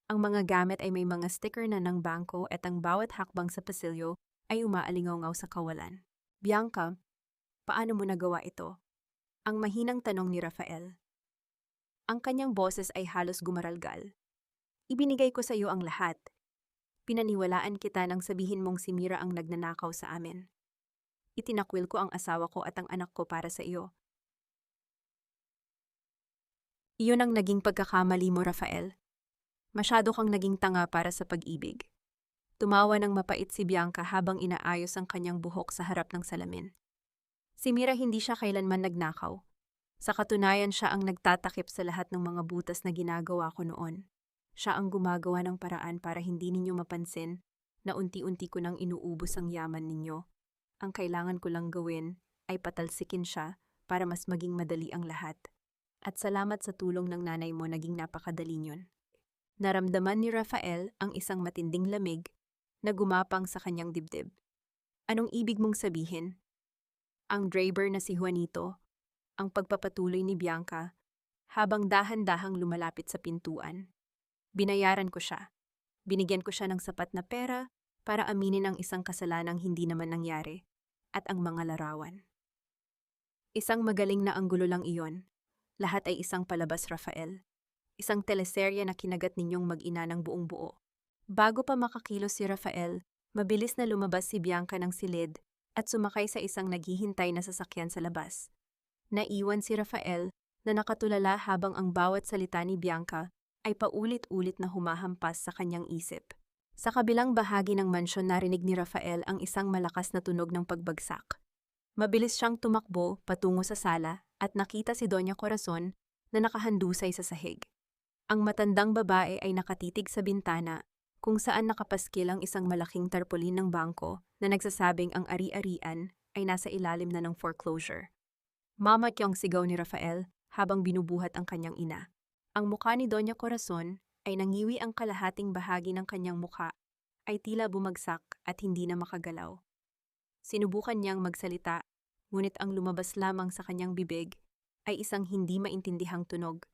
Ang mga gamit ay may mga sticker na ng bangko at ang bawat hakbang sa pasilyo ay umaalingaw sa kawalan. Bianca, paano mo nagawa ito? Ang mahinang tanong ni Rafael. Ang kanyang boses ay halos gumaralgal. Ibinigay ko sa iyo ang lahat. Pinaniwalaan kita nang sabihin mong si Mira ang nagnanakaw sa amin. Itinakwil ko ang asawa ko at ang anak ko para sa iyo. Iyon ang naging pagkakamali mo, Rafael. Masyado kang naging tanga para sa pag-ibig. Tumawa ng mapait si Bianca habang inaayos ang kanyang buhok sa harap ng salamin. Si Mira hindi siya kailanman nagnakaw. Sa katunayan, siya ang nagtatakip sa lahat ng mga butas na ginagawa ko noon. Siya ang gumagawa ng paraan para hindi ninyo mapansin na unti-unti ko nang inuubos ang yaman ninyo. Ang kailangan ko lang gawin ay patalsikin siya para mas maging madali ang lahat. At salamat sa tulong ng nanay mo, naging napakadali niyon. Naramdaman ni Rafael ang isang matinding lamig na gumapang sa kanyang dibdib. Anong ibig mong sabihin? Ang driver na si Juanito, ang pagpapatuloy ni Bianca habang dahan-dahang lumalapit sa pintuan. Binayaran ko siya. Binigyan ko siya ng sapat na pera para aminin ang isang kasalanang hindi naman nangyari at ang mga larawan. Isang magaling na anggulo lang iyon. Lahat ay isang palabas, Rafael. Isang teleserye na kinagat ninyong mag-ina ng buong buo. Bago pa makakilos si Rafael, mabilis na lumabas si Bianca ng silid at sumakay sa isang naghihintay na sasakyan sa labas. Naiwan si Rafael na nakatulala habang ang bawat salita ni Bianca ay paulit-ulit na humahampas sa kanyang isip. Sa kabilang bahagi ng mansyon, narinig ni Rafael ang isang malakas na tunog ng pagbagsak. Mabilis siyang tumakbo patungo sa sala at nakita si Doña Corazon na nakahandusay sa sahig. Ang matandang babae ay nakatitig sa bintana kung saan nakapaskil ang isang malaking tarpaulin ng bangko na nagsasabing ang ari-arian ay nasa ilalim na ng foreclosure. Mama, yung sigaw ni Rafael habang binubuhat ang kanyang ina. Ang mukha ni Doña Corazon ay nangiwi, ang kalahating bahagi ng kanyang mukha ay tila bumagsak at hindi na makagalaw. Sinubukan niyang magsalita, ngunit ang lumabas lamang sa kanyang bibig ay isang hindi maintindihang tunog.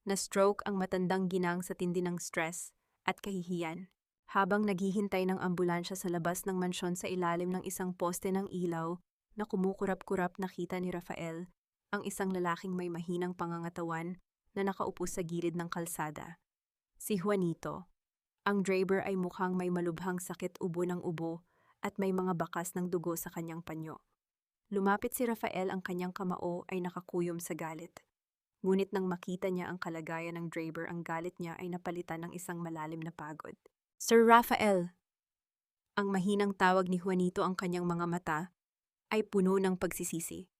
Na-stroke ang matandang ginang sa tindi ng stress at kahihiyan. Habang naghihintay ng ambulansya sa labas ng mansyon sa ilalim ng isang poste ng ilaw na kumukurap-kurap, nakita ni Rafael ang isang lalaking may mahinang pangangatawan na nakaupo sa gilid ng kalsada. Si Juanito. Ang driver ay mukhang may malubhang sakit, ubo ng ubo at may mga bakas ng dugo sa kanyang panyo. Lumapit si Rafael, ang kanyang kamao ay nakakuyom sa galit. Ngunit nang makita niya ang kalagayan ng driver, ang galit niya ay napalitan ng isang malalim na pagod. Sir Rafael! Ang mahinang tawag ni Juanito, ang kanyang mga mata ay puno ng pagsisisi.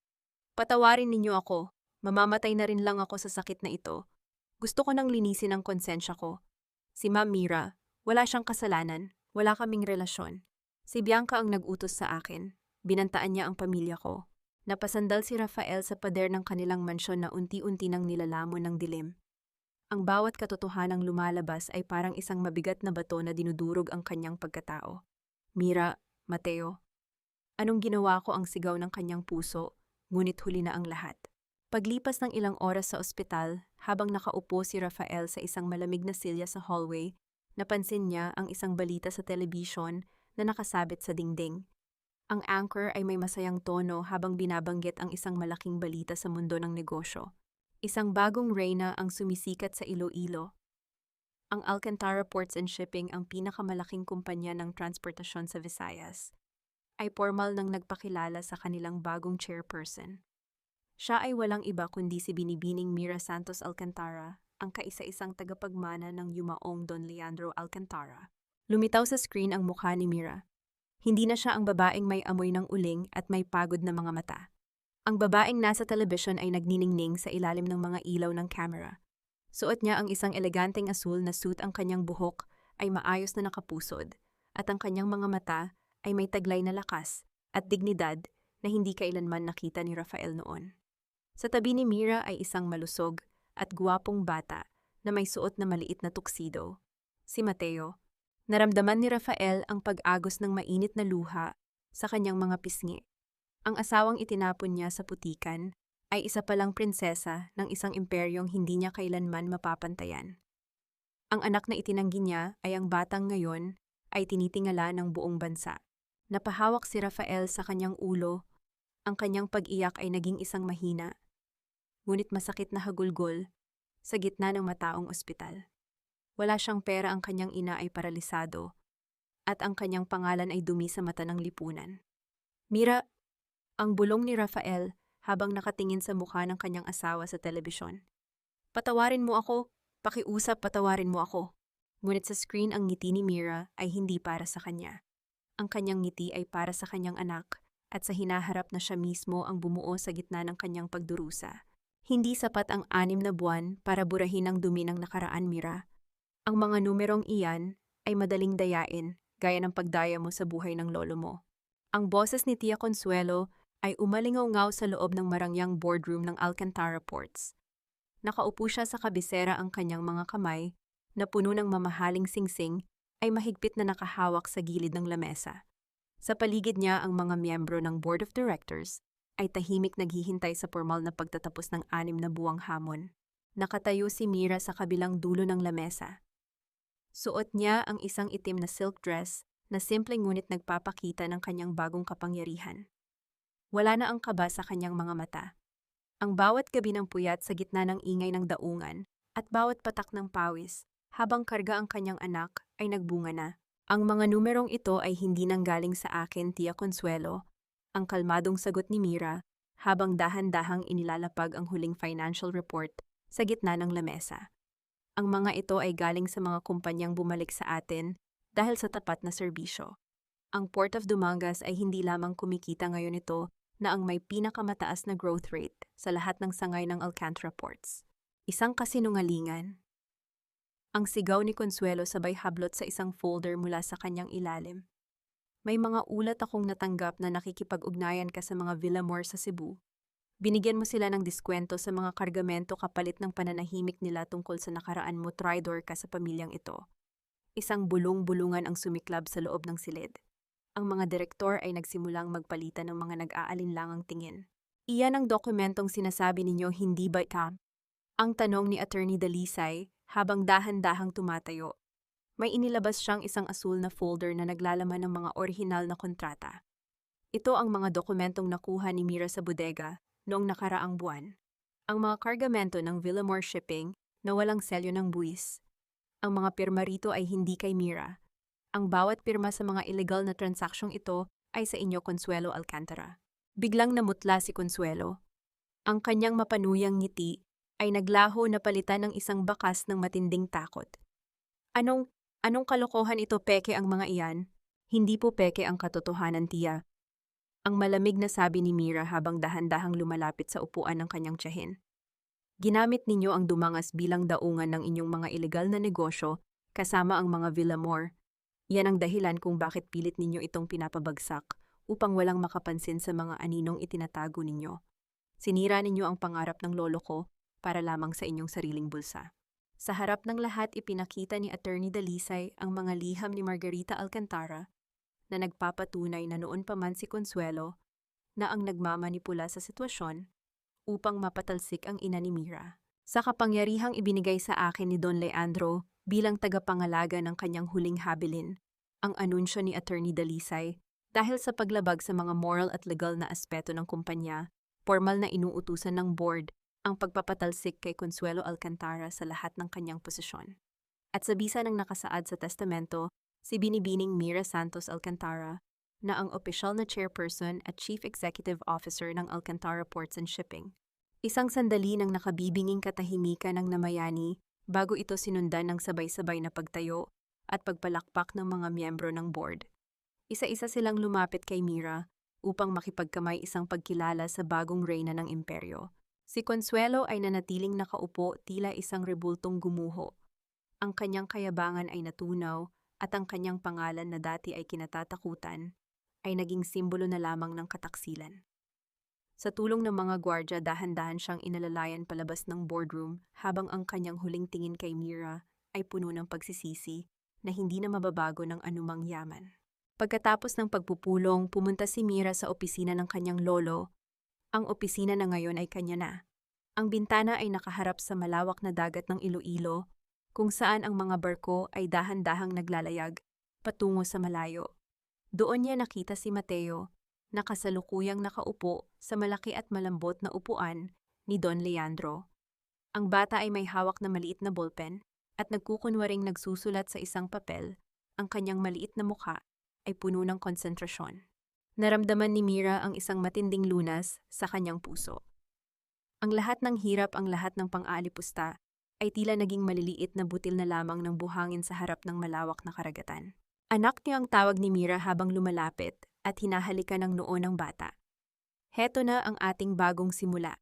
Patawarin ninyo ako. Mamamatay na rin lang ako sa sakit na ito. Gusto ko nang linisin ang konsensya ko. Si Ma'am Mira, wala siyang kasalanan. Wala kaming relasyon. Si Bianca ang nag-utos sa akin. Binantaan niya ang pamilya ko. Napasandal si Rafael sa pader ng kanilang mansyon na unti-unti nang nilalamon ng dilim. Ang bawat katotohanang lumalabas ay parang isang mabigat na bato na dinudurog ang kanyang pagkatao. Mira, Mateo. Anong ginawa ko? Ang sigaw ng kanyang puso, ngunit huli na ang lahat. Paglipas ng ilang oras sa ospital, habang nakaupo si Rafael sa isang malamig na silya sa hallway, napansin niya ang isang balita sa telebisyon na nakasabit sa dingding. Ang anchor ay may masayang tono habang binabanggit ang isang malaking balita sa mundo ng negosyo. Isang bagong reyna ang sumisikat sa Iloilo. Ang Alcantara Ports and Shipping, ang pinakamalaking kumpanya ng transportasyon sa Visayas, ay formal nang nagpakilala sa kanilang bagong chairperson. Siya ay walang iba kundi si Binibining Mira Santos Alcantara, ang kaisa-isang tagapagmana ng yumaong Don Leandro Alcantara. Lumitaw sa screen ang mukha ni Mira. Hindi na siya ang babaeng may amoy ng uling at may pagod na mga mata. Ang babaeng nasa telebisyon ay nagniningning sa ilalim ng mga ilaw ng camera. Suot niya ang isang eleganteng asul na suit, ang kanyang buhok ay maayos na nakapusod, at ang kanyang mga mata ay may taglay na lakas at dignidad na hindi kailanman nakita ni Rafael noon. Sa tabi ni Mira ay isang malusog at guwapong bata na may suot na maliit na tuxedo. Si Mateo. Naramdaman ni Rafael ang pag-agos ng mainit na luha sa kanyang mga pisngi. Ang asawang itinapon niya sa putikan ay isa palang prinsesa ng isang imperyong hindi niya kailanman mapapantayan. Ang anak na itinanggi niya ay ang batang ngayon ay tinitingala ng buong bansa. Napahawak si Rafael sa kanyang ulo, ang kanyang pag-iyak ay naging isang mahina, ngunit masakit na hagulgol sa gitna ng mataong ospital. Wala siyang pera, ang kanyang ina ay paralisado, at ang kanyang pangalan ay dumi sa mata ng lipunan. Mira, ang bulong ni Rafael habang nakatingin sa mukha ng kanyang asawa sa telebisyon. Patawarin mo ako, pakiusap, patawarin mo ako. Ngunit sa screen ang ngiti ni Mira ay hindi para sa kanya. Ang kanyang ngiti ay para sa kanyang anak at sa hinaharap na siya mismo ang bumuo sa gitna ng kanyang pagdurusa. Hindi sapat ang 6 na buwan para burahin ang dumi ng nakaraan, Mira. Ang mga numerong iyan ay madaling dayain, gaya ng pagdaya mo sa buhay ng lolo mo. Ang boses ni Tia Consuelo ay umalingaw-ngaw sa loob ng marangyang boardroom ng Alcantara Ports. Nakaupo siya sa kabisera, ang kanyang mga kamay, na puno ng mamahaling singsing, ay mahigpit na nakahawak sa gilid ng lamesa. Sa paligid niya, ang mga miyembro ng Board of Directors ay tahimik naghihintay sa formal na pagtatapos ng 6 na buwang hamon. Nakatayo si Mira sa kabilang dulo ng lamesa. Suot niya ang isang itim na silk dress na simple ngunit nagpapakita ng kanyang bagong kapangyarihan. Wala na ang kaba sa kanyang mga mata. Ang bawat gabi ng puyat sa gitna ng ingay ng daungan at bawat patak ng pawis habang karga ang kanyang anak ay nagbunga na. Ang mga numerong ito ay hindi nanggaling sa akin, Tia Consuelo, ang kalmadong sagot ni Mira habang dahan-dahang inilalapag ang huling financial report sa gitna ng lamesa. Ang mga ito ay galing sa mga kumpanyang bumalik sa atin dahil sa tapat na serbisyo. Ang Port of Dumangas ay hindi lamang kumikita ngayon ito na ang may pinakamataas na growth rate sa lahat ng sangay ng Alcantara Ports. Isang kasinungalingan. Ang sigaw ni Consuelo sabay hablot sa isang folder mula sa kanyang ilalim. May mga ulat akong natanggap na nakikipag-ugnayan ka sa mga Villamor sa Cebu. Binigyan mo sila ng diskwento sa mga kargamento kapalit ng pananahimik nila tungkol sa nakaraan mo, traitor ka sa pamilyang ito. Isang bulong-bulungan ang sumiklab sa loob ng silid. Ang mga direktor ay nagsimulang magpalitan ng mga nag-aalinlangang tingin. Iyan ang dokumentong sinasabi ninyo, hindi ba ka? Ang tanong ni Attorney Dalisay habang dahan-dahang tumatayo. May inilabas siyang isang asul na folder na naglalaman ng mga orihinal na kontrata. Ito ang mga dokumentong nakuha ni Mira sa bodega noong nakaraang buwan. Ang mga kargamento ng Villamor Shipping na walang selyo ng buwis. Ang mga pirma rito ay hindi kay Mira. Ang bawat pirma sa mga illegal na transaksyong ito ay sa inyo, Consuelo Alcantara. Biglang namutla si Consuelo. Ang kanyang mapanuyang ngiti ay naglaho na palitan ng isang bakas ng matinding takot. Anong kalokohan ito, peke ang mga iyan? Hindi po peke ang katotohanan, Tia. Ang malamig na sabi ni Mira habang dahan-dahang lumalapit sa upuan ng kanyang tiyahin. Ginamit ninyo ang Dumangas bilang daungan ng inyong mga ilegal na negosyo kasama ang mga Villamor. Yan ang dahilan kung bakit pilit ninyo itong pinapabagsak upang walang makapansin sa mga aninong itinatago ninyo. Sinira ninyo ang pangarap ng lolo ko para lamang sa inyong sariling bulsa. Sa harap ng lahat, ipinakita ni Attorney Dalisay ang mga liham ni Margarita Alcantara na nagpapatunay na noon pa man si Consuelo na ang nagmamanipula sa sitwasyon upang mapatalsik ang ina ni Mira. Sa kapangyarihang ibinigay sa akin ni Don Leandro bilang tagapangalaga ng kanyang huling habilin, ang anunsyo ni Attorney Dalisay, dahil sa paglabag sa mga moral at legal na aspeto ng kumpanya, formal na inuutusan ng board ang pagpapatalsik kay Consuelo Alcantara sa lahat ng kanyang posisyon. At sa bisa ng nakasaad sa testamento, si Binibining Mira Santos Alcantara, na ang opisyal na chairperson at chief executive officer ng Alcantara Ports and Shipping. Isang sandali ng nakabibinging katahimikan ng namayani bago ito sinundan ng sabay-sabay na pagtayo at pagpalakpak ng mga miyembro ng board. Isa-isa silang lumapit kay Mira upang makipagkamay isang pagkilala sa bagong reyna ng imperyo. Si Consuelo ay nanatiling nakaupo tila isang rebultong gumuho. Ang kanyang kayabangan ay natunaw at ang kanyang pangalan na dati ay kinatatakutan ay naging simbolo na lamang ng kataksilan. Sa tulong ng mga gwardya, dahan-dahan siyang inalalayan palabas ng boardroom habang ang kanyang huling tingin kay Mira ay puno ng pagsisisi na hindi na mababago ng anumang yaman. Pagkatapos ng pagpupulong, pumunta si Mira sa opisina ng kanyang lolo. Ang opisina na ngayon ay kanya na. Ang bintana ay nakaharap sa malawak na dagat ng Iloilo, kung saan ang mga barko ay dahan-dahang naglalayag patungo sa malayo. Doon niya nakita si Mateo, na kasalukuyang nakaupo sa malaki at malambot na upuan ni Don Leandro. Ang bata ay may hawak na maliit na ballpen at nagkukunwaring nagsusulat sa isang papel. Ang kanyang maliit na mukha ay puno ng konsentrasyon. Naramdaman ni Mira ang isang matinding lunas sa kanyang puso. Ang lahat ng hirap, ang lahat ng pang-aalipusta ay tila naging maliliit na butil na lamang ng buhangin sa harap ng malawak na karagatan. Anak niya ang tawag ni Mira habang lumalapit at hinahalikan ng noo ng bata. Heto na ang ating bagong simula.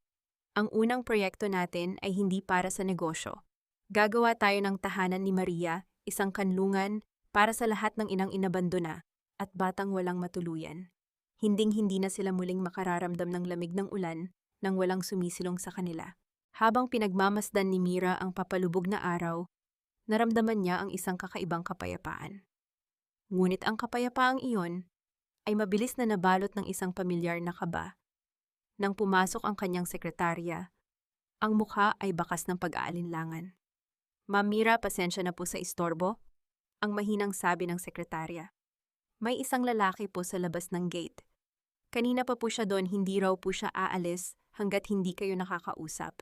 Ang unang proyekto natin ay hindi para sa negosyo. Gagawa tayo ng tahanan ni Maria, isang kanlungan para sa lahat ng inang inabandona at batang walang matuluyan. Hinding-hindi na sila muling makararamdam ng lamig ng ulan nang walang sumisilong sa kanila. Habang pinagmamasdan ni Mira ang papalubog na araw, naramdaman niya ang isang kakaibang kapayapaan. Ngunit ang kapayapaang iyon ay mabilis na nabalot ng isang pamilyar na kaba. Nang pumasok ang kanyang sekretarya, ang mukha ay bakas ng pag-aalinlangan. "Ma'am Mira, pasensya na po sa istorbo," ang mahinang sabi ng sekretarya. "May isang lalaki po sa labas ng gate. Kanina pa po siya doon, hindi raw po siya aalis hanggat hindi kayo nakakausap.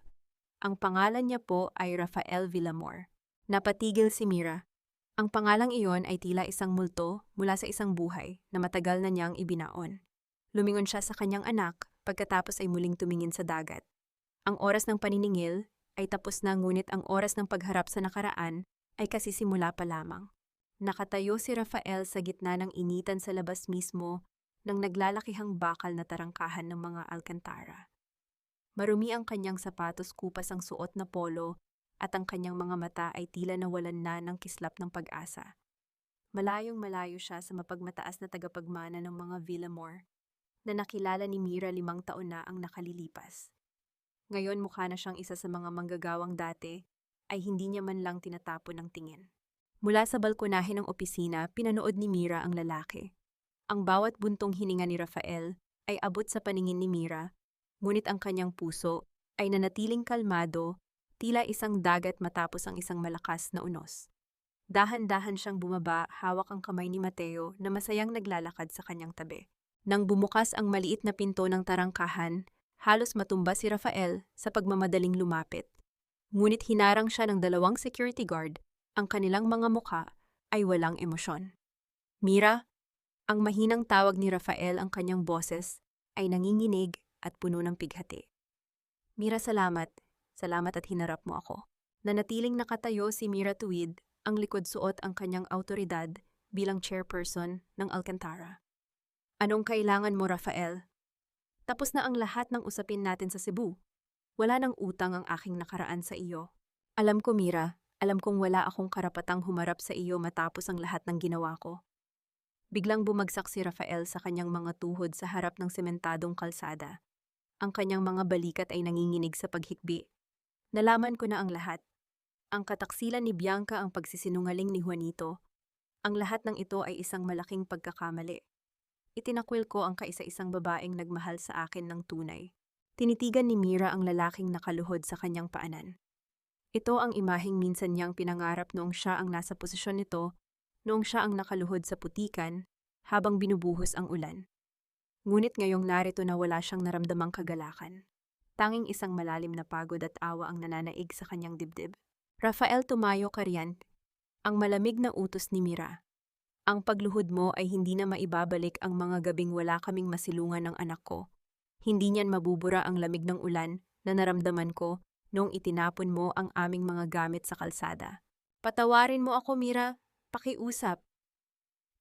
Ang pangalan niya po ay Rafael Villamor." Napatigil si Mira. Ang pangalang iyon ay tila isang multo mula sa isang buhay na matagal na niyang ibinaon. Lumingon siya sa kanyang anak pagkatapos ay muling tumingin sa dagat. Ang oras ng paniningil ay tapos na, ngunit ang oras ng pagharap sa nakaraan ay kasisimula pa lamang. Nakatayo si Rafael sa gitna ng initan sa labas mismo ng naglalakihang bakal na tarangkahan ng mga alkantara. Marumi ang kanyang sapatos, kupas ang suot na polo, at ang kanyang mga mata ay tila nawalan na ng kislap ng pag-asa. Malayong malayo siya sa mapagmataas na tagapagmana ng mga Villamor na nakilala ni Mira 5 taon na ang nakalilipas. Ngayon mukha na siyang isa sa mga manggagawang dati ay hindi niya man lang tinatapon ng tingin. Mula sa balkonahe ng opisina, pinanood ni Mira ang lalaki. Ang bawat buntong hininga ni Rafael ay abot sa paningin ni Mira, ngunit ang kanyang puso ay nanatiling kalmado, tila isang dagat matapos ang isang malakas na unos. Dahan-dahan siyang bumaba, hawak ang kamay ni Mateo na masayang naglalakad sa kanyang tabi. Nang bumukas ang maliit na pinto ng tarangkahan, halos matumba si Rafael sa pagmamadaling lumapit. Ngunit hinarang siya ng 2 security guard, ang kanilang mga mukha ay walang emosyon. "Mira?" Ang mahinang tawag ni Rafael, ang kanyang boses ay nanginginig at puno ng pighati. "Mira, salamat. Salamat at hinarap mo ako." Nanatiling nakatayo si Mira tuwid, ang likod suot ang kanyang autoridad bilang chairperson ng Alcantara. "Anong kailangan mo, Rafael? Tapos na ang lahat ng usapin natin sa Cebu. Wala nang utang ang aking nakaraan sa iyo. Alam ko, Mira, alam kong wala akong karapatang humarap sa iyo matapos ang lahat ng ginawa ko." Biglang bumagsak si Rafael sa kanyang mga tuhod sa harap ng sementadong kalsada. Ang kanyang mga balikat ay nanginginig sa paghikbi. "Nalaman ko na ang lahat. Ang kataksilan ni Bianca, ang pagsisinungaling ni Juanito. Ang lahat ng ito ay isang malaking pagkakamali. Itinakwil ko ang kaisa-isang babaeng nagmahal sa akin ng tunay." Tinitigan ni Mira ang lalaking nakaluhod sa kanyang paanan. Ito ang imaheng minsan niyang pinangarap noong siya ang nasa posisyon nito, noong siya ang nakaluhod sa putikan habang binubuhos ang ulan. Ngunit ngayong narito na wala siyang naramdamang kagalakan. Tanging isang malalim na pagod at awa ang nananaig sa kanyang dibdib. "Rafael, tumayo ka riyan." Ang malamig na utos ni Mira. "Ang pagluhod mo ay hindi na maibabalik ang mga gabing wala kaming masilungan ng anak ko. Hindi niyan mabubura ang lamig ng ulan na naramdaman ko noong itinapon mo ang aming mga gamit sa kalsada. Patawarin mo ako, Mira. Pakiusap."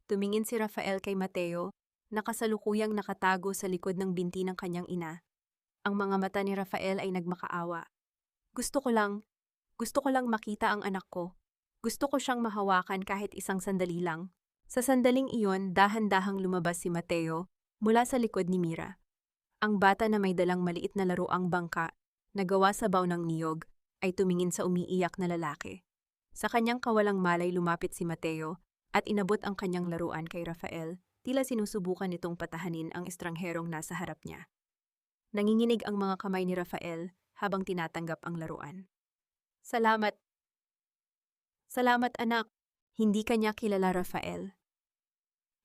Tumingin si Rafael kay Mateo, na kasalukuyang nakatago sa likod ng binti ng kanyang ina. Ang mga mata ni Rafael ay nagmakaawa. Gusto ko lang makita ang anak ko. Gusto ko siyang mahawakan kahit isang sandali lang. Sa sandaling iyon, dahan-dahang lumabas si Mateo mula sa likod ni Mira. Ang bata na may dalang maliit na laruang bangka na gawa sa baw ng niyog ay tumingin sa umiiyak na lalaki. Sa kanyang kawalang malay lumapit si Mateo at inabot ang kanyang laruan kay Rafael, tila sinusubukan nitong patahanin ang estrangherong nasa harap niya. Nanginginig ang mga kamay ni Rafael habang tinatanggap ang laruan. Salamat. Salamat anak. Hindi kanya kilala Rafael.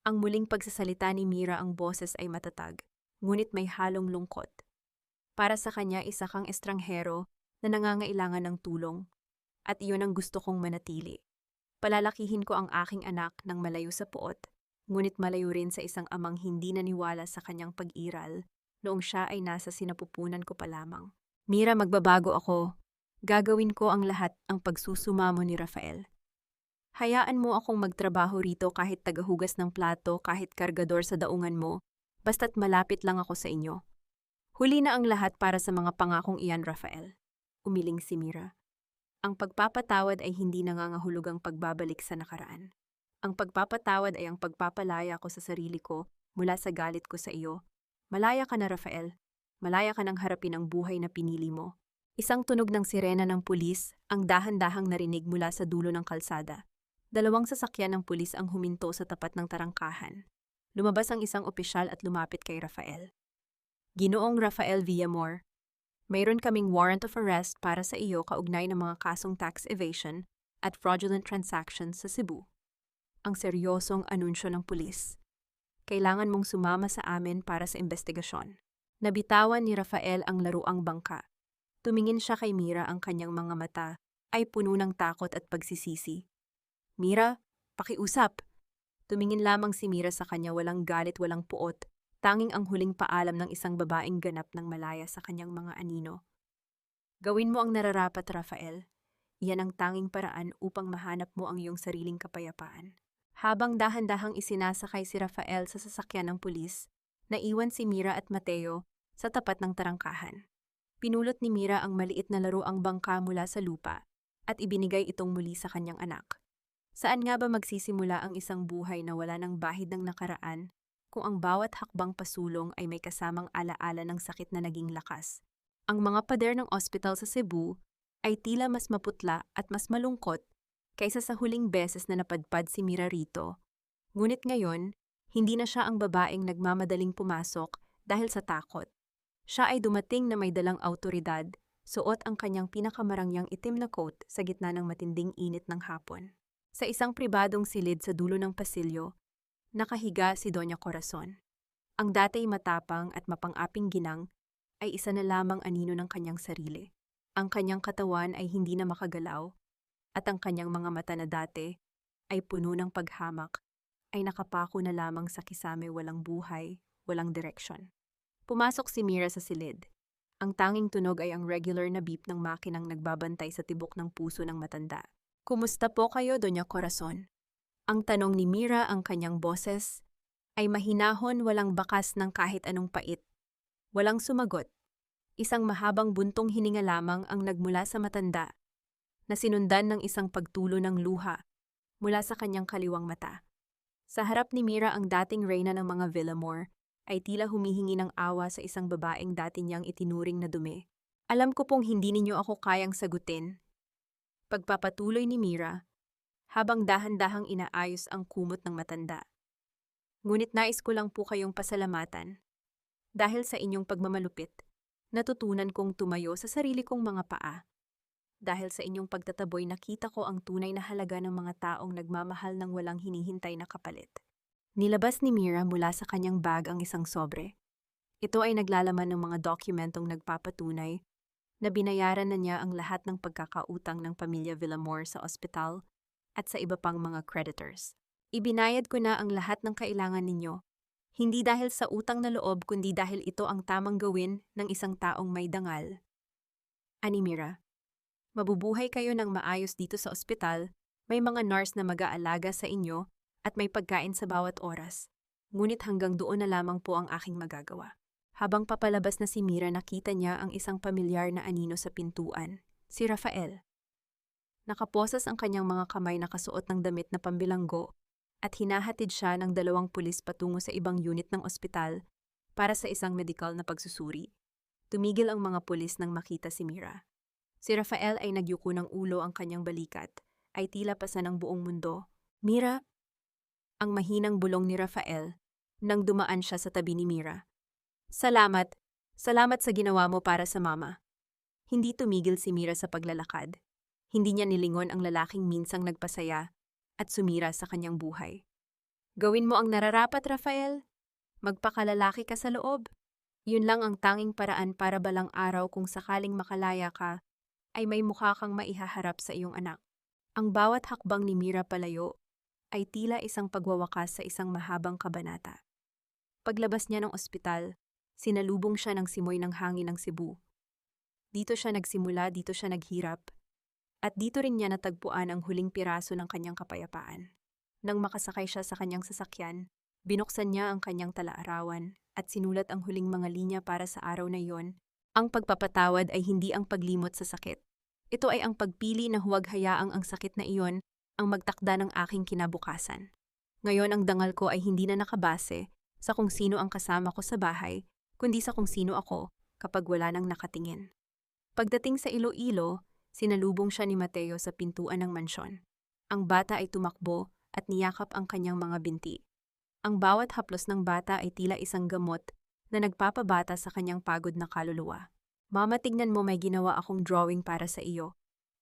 Ang muling pagsasalita ni Mira ang boses ay matatag, ngunit may halong lungkot. Para sa kanya isa kang estranghero na nangangailangan ng tulong, at iyon ang gusto kong manatili. Palalakihin ko ang aking anak ng malayo sa puot, ngunit malayo rin sa isang amang hindi naniwala sa kanyang pag-iral noong siya ay nasa sinapupunan ko pa lamang. Mira, magbabago ako. Gagawin ko ang lahat ang pagsusumamo ni Rafael. Hayaan mo akong magtrabaho rito kahit tagahugas ng plato, kahit kargador sa daungan mo, basta't malapit lang ako sa inyo. Huli na ang lahat para sa mga pangakong iyan, Rafael. Umiling si Mira. Ang pagpapatawad ay hindi nangangahulugang pagbabalik sa nakaraan. Ang pagpapatawad ay ang pagpapalaya ko sa sarili ko mula sa galit ko sa iyo. Malaya ka na, Rafael. Malaya ka nang harapin ang buhay na pinili mo. Isang tunog ng sirena ng pulis ang dahan-dahang narinig mula sa dulo ng kalsada. 2 sasakyan ng pulis ang huminto sa tapat ng tarangkahan. Lumabas ang isang opisyal at lumapit kay Rafael. Ginoong Rafael Villamor, mayroon kaming warrant of arrest para sa iyo kaugnay ng mga kasong tax evasion at fraudulent transactions sa Cebu. Ang seryosong anunsyo ng pulis. Kailangan mong sumama sa amin para sa investigasyon. Nabitawan ni Rafael ang laruang bangka. Tumingin siya kay Mira, ang kanyang mga mata ay puno ng takot at pagsisisi. Mira, pakiusap. Tumingin lamang si Mira sa kanya, walang galit, walang puot. Tanging ang huling paalam ng isang babaeng ganap ng malaya sa kanyang mga anino. Gawin mo ang nararapat, Rafael. Iyan ang tanging paraan upang mahanap mo ang iyong sariling kapayapaan. Habang dahan-dahang isinasakay si Rafael sa sasakyan ng pulis, naiwan si Mira at Mateo sa tapat ng tarangkahan. Pinulot ni Mira ang maliit na laruang bangka mula sa lupa at ibinigay itong muli sa kanyang anak. Saan nga ba magsisimula ang isang buhay na wala ng bahid ng nakaraan kung ang bawat hakbang pasulong ay may kasamang alaala ng sakit na naging lakas? Ang mga pader ng ospital sa Cebu ay tila mas maputla at mas malungkot kaysa sa huling beses na napadpad si Mira rito. Ngunit ngayon, hindi na siya ang babaeng nagmamadaling pumasok dahil sa takot. Siya ay dumating na may dalang awtoridad, suot ang kanyang pinakamarangyang itim na coat sa gitna ng matinding init ng hapon. Sa isang pribadong silid sa dulo ng pasilyo, nakahiga si Doña Corazon. Ang dati matapang at mapang-aping ginang ay isa na lamang anino ng kanyang sarili. Ang kanyang katawan ay hindi na makagalaw at ang kanyang mga mata na dati ay puno ng paghamak ay nakapako na lamang sa kisame, walang buhay, walang direksyon. Pumasok si Mira sa silid. Ang tanging tunog ay ang regular na beep ng makinang nagbabantay sa tibok ng puso ng matanda. Kumusta po kayo, Doña Corazon? Ang tanong ni Mira, ang kanyang boses ay mahinahon, walang bakas ng kahit anong pait. Walang sumagot. Isang mahabang buntong hininga lamang ang nagmula sa matanda na sinundan ng isang pagtulo ng luha mula sa kanyang kaliwang mata. Sa harap ni Mira, ang dating reyna ng mga Villamor ay tila humihingi ng awa sa isang babaeng dati niyang itinuring na dumi. Alam ko pong hindi ninyo ako kayang sagutin. Pagpapatuloy ni Mira, habang dahan-dahang inaayos ang kumot ng matanda. Ngunit nais ko lang po kayong pasalamatan. Dahil sa inyong pagmamalupit, natutunan kong tumayo sa sarili kong mga paa. Dahil sa inyong pagtataboy, nakita ko ang tunay na halaga ng mga taong nagmamahal ng walang hinihintay na kapalit. Nilabas ni Mira mula sa kanyang bag ang isang sobre. Ito ay naglalaman ng mga dokumentong nagpapatunay na binayaran na niya ang lahat ng pagkakautang ng pamilya Villamor sa ospital at sa iba pang mga creditors. Ibinayad ko na ang lahat ng kailangan ninyo, hindi dahil sa utang na loob kundi dahil ito ang tamang gawin ng isang taong may dangal. Ani Mira, mabubuhay kayo ng maayos dito sa ospital, may mga nurse na mag-aalaga sa inyo at may pagkain sa bawat oras. Ngunit hanggang doon na lamang po ang aking magagawa. Habang papalabas na si Mira, nakita niya ang isang pamilyar na anino sa pintuan, si Rafael. Nakaposas ang kanyang mga kamay, nakasuot ng damit na pambilanggo, at hinahatid siya ng 2 pulis patungo sa ibang unit ng ospital para sa isang medikal na pagsusuri. Tumigil ang mga pulis nang makita si Mira. Si Rafael ay nagyuko ng ulo, ang kanyang balikat ay tila pasan ng buong mundo. Mira! Ang mahinang bulong ni Rafael nang dumaan siya sa tabi ni Mira. Salamat. Salamat sa ginawa mo para sa mama. Hindi tumigil si Mira sa paglalakad. Hindi niya nilingon ang lalaking minsang nagpasaya at sumira sa kanyang buhay. Gawin mo ang nararapat, Rafael. Magpakalalaki ka sa loob. Yun lang ang tanging paraan para balang araw, kung sakaling makalaya ka, ay may mukha kang maihaharap sa iyong anak. Ang bawat hakbang ni Mira palayo ay tila isang pagwawakas sa isang mahabang kabanata. Paglabas niya ng ospital, sinalubong siya ng simoy ng hangin ng Cebu. Dito siya nagsimula, dito siya naghirap, at dito rin niya natagpuan ang huling piraso ng kanyang kapayapaan. Nang makasakay siya sa kanyang sasakyan, binuksan niya ang kanyang talaarawan at sinulat ang huling mga linya para sa araw na iyon. Ang pagpapatawad ay hindi ang paglimot sa sakit. Ito ay ang pagpili na huwag hayaang ang sakit na iyon ang magtakda ng aking kinabukasan. Ngayon ang dangal ko ay hindi na nakabase sa kung sino ang kasama ko sa bahay, kundi sa kung sino ako kapag wala nang nakatingin. Pagdating sa Iloilo, sinalubong siya ni Mateo sa pintuan ng mansyon. Ang bata ay tumakbo at niyakap ang kanyang mga binti. Ang bawat haplos ng bata ay tila isang gamot na nagpapabata sa kanyang pagod na kaluluwa. Mama, tignan mo, may ginawa akong drawing para sa iyo.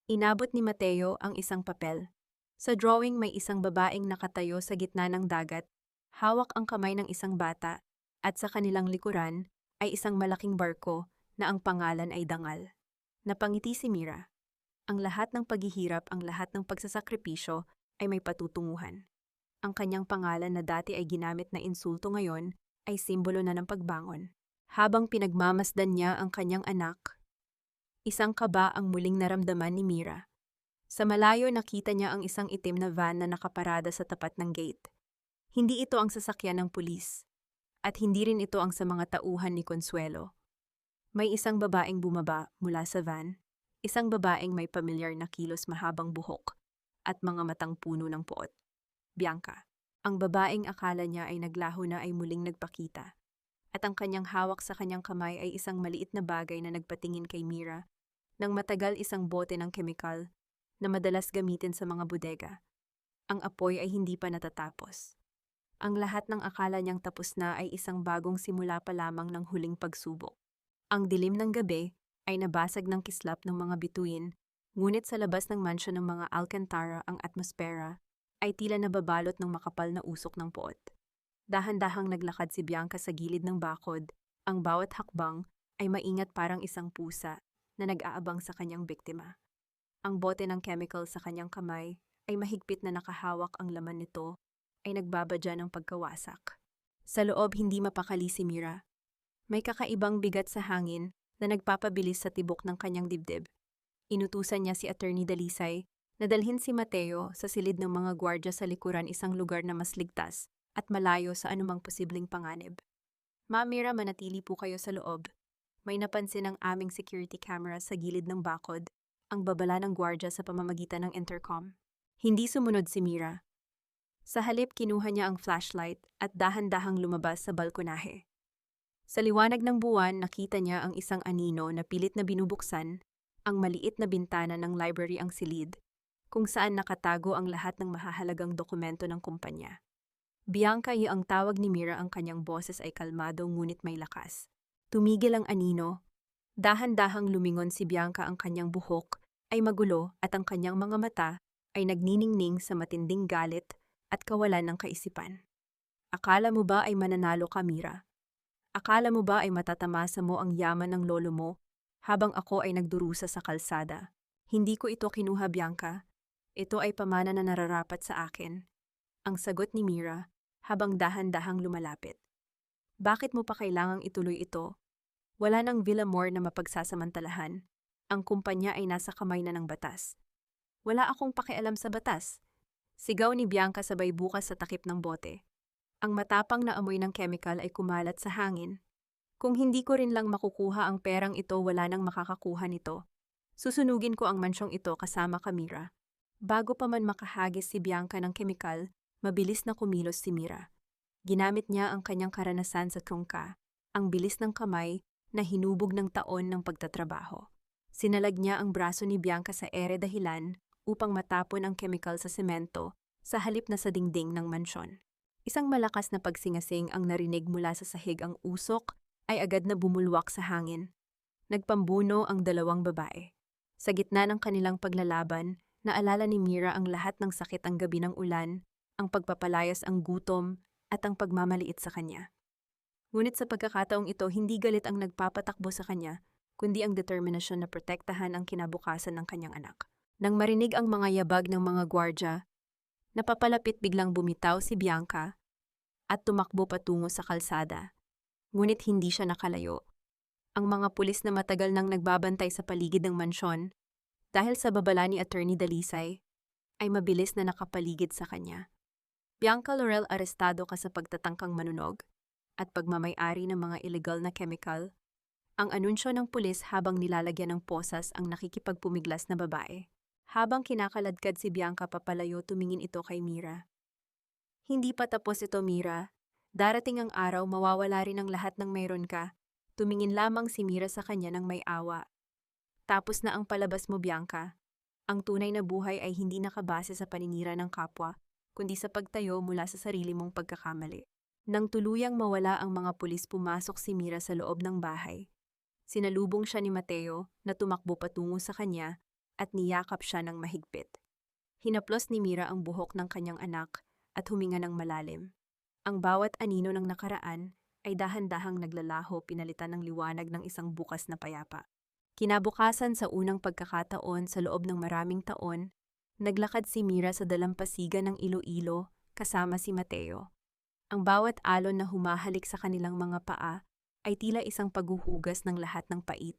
Inabot ni Mateo ang isang papel. Sa drawing may isang babaeng nakatayo sa gitna ng dagat, hawak ang kamay ng isang bata, at sa kanilang likuran ay isang malaking barko na ang pangalan ay Dangal. Napangiti si Mira. Ang lahat ng paghihirap, ang lahat ng pagsasakripisyo ay may patutunguhan. Ang kanyang pangalan na dati ay ginamit na insulto ngayon ay simbolo na ng pagbangon. Habang pinagmamasdan niya ang kanyang anak, isang kaba ang muling naramdaman ni Mira. Sa malayo nakita niya ang isang itim na van na nakaparada sa tapat ng gate. Hindi ito ang sasakyan ng pulis, at hindi rin ito ang sa mga tauhan ni Consuelo. May isang babaeng bumaba mula sa van. Isang babaeng may pamilyar na kilos, mahabang buhok, at mga matang puno ng puot. Bianca. Ang babaeng akala niya ay naglaho na ay muling nagpakita. At ang kanyang hawak sa kanyang kamay ay isang maliit na bagay na nagpatingin kay Mira. Nang matagal, isang bote ng kemikal na madalas gamitin sa mga bodega. Ang apoy ay hindi pa natatapos. Ang lahat ng akala niyang tapos na ay isang bagong simula pa lamang ng huling pagsubok. Ang dilim ng gabi ay nabasag ng kislap ng mga bituin, ngunit sa labas ng mansyon ng mga Alcantara ang atmosfera ay tila nababalot ng makapal na usok ng puot. Dahan-dahang naglakad si Bianca sa gilid ng bakod. Ang bawat hakbang ay maingat, parang isang pusa na nag-aabang sa kanyang biktima. Ang bote ng chemical sa kanyang kamay ay mahigpit na nakahawak, ang laman nito ay nagbabadya ng pagkawasak. Sa loob, hindi mapakali si Mira. May kakaibang bigat sa hangin na nagpapabilis sa tibok ng kanyang dibdib. Inutusan niya si Attorney Dalisay na dalhin si Mateo sa silid ng mga gwardya sa likuran, isang lugar na mas ligtas at malayo sa anumang posibleng panganib. Ma'am Mira, manatili po kayo sa loob. May napansin ang aming security camera sa gilid ng bakod, ang babala ng gwardya sa pamamagitan ng intercom. Hindi sumunod si Mira. Sa halip, kinuha niya ang flashlight at dahan-dahang lumabas sa balkonahe. Sa liwanag ng buwan, nakita niya ang isang anino na pilit na binubuksan, ang maliit na bintana ng library ang silid, kung saan nakatago ang lahat ng mahahalagang dokumento ng kumpanya. Bianca, ang tawag ni Mira, ang kanyang boses ay kalmado ngunit may lakas. Tumigil ang anino. Dahan-dahang lumingon si Bianca, ang kanyang buhok ay magulo at ang kanyang mga mata ay nagniningning sa matinding galit at kawalan ng kaisipan. Akala mo ba ay mananalo ka, Mira? Akala mo ba ay matatamasa mo ang yaman ng lolo mo habang ako ay nagdurusa sa kalsada? Hindi ko ito kinuha, Bianca. Ito ay pamana na nararapat sa akin. Ang sagot ni Mira habang dahan-dahang lumalapit. Bakit mo pa kailangang ituloy ito? Wala nang Villamor na mapagsasamantalahan. Ang kumpanya ay nasa kamay na ng batas. Wala akong pakialam sa batas. Sigaw ni Bianca sabay bukas sa takip ng bote. Ang matapang na amoy ng chemical ay kumalat sa hangin. Kung hindi ko rin lang makukuha ang perang ito, wala nang makakakuha nito. Susunugin ko ang mansyong ito kasama ka, Mira. Bago pa man makahagis si Bianca ng chemical, mabilis na kumilos si Mira. Ginamit niya ang kanyang karanasan sa trungka, ang bilis ng kamay na hinubog ng taon ng pagtatrabaho. Sinalag niya ang braso ni Bianca sa ere dahilan upang matapon ang chemical sa semento sa halip na sa dingding ng mansyon. Isang malakas na pagsingasing ang narinig mula sa sahig. Ang usok ay agad na bumulwak sa hangin. Nagpambuno ang dalawang babae. Sa gitna ng kanilang paglalaban, naalala ni Mira ang lahat ng sakit, ang gabi ng ulan, ang pagpapalayas, ang gutom, at ang pagmamaliit sa kanya. Ngunit sa pagkakataong ito, hindi galit ang nagpapatakbo sa kanya, kundi ang determinasyon na protektahan ang kinabukasan ng kanyang anak. Nang marinig ang mga yabag ng mga gwardya, napapalapit, biglang bumitaw si Bianca at tumakbo patungo sa kalsada. Ngunit hindi siya nakalayo. Ang mga pulis na matagal nang nagbabantay sa paligid ng mansyon, dahil sa babala ni Attorney Dalisay, ay mabilis na nakapaligid sa kanya. Bianca Laurel, arestado ka sa pagtatangkang manunog at pagmamay-ari ng mga illegal na chemical. Ang anunsyo ng pulis habang nilalagyan ng posas ang nakikipagpumiglas na babae. Habang kinakaladkad si Bianca papalayo, tumingin ito kay Mira. Hindi pa tapos ito, Mira. Darating ang araw, mawawala rin ang lahat ng mayroon ka. Tumingin lamang si Mira sa kanya ng may awa. Tapos na ang palabas mo, Bianca. Ang tunay na buhay ay hindi nakabase sa paninira ng kapwa, kundi sa pagtayo mula sa sarili mong pagkakamali. Nang tuluyang mawala ang mga pulis, pumasok si Mira sa loob ng bahay. Sinalubong siya ni Mateo na tumakbo patungo sa kanya at niyakap siya ng mahigpit. Hinaplos ni Mira ang buhok ng kanyang anak at huminga ng malalim. Ang bawat anino ng nakaraan ay dahan-dahang naglalaho, pinalitan ng liwanag ng isang bukas na payapa. Kinabukasan, sa unang pagkakataon sa loob ng maraming taon, naglakad si Mira sa dalampasigan ng Iloilo kasama si Mateo. Ang bawat alon na humahalik sa kanilang mga paa ay tila isang paghuhugas ng lahat ng pait.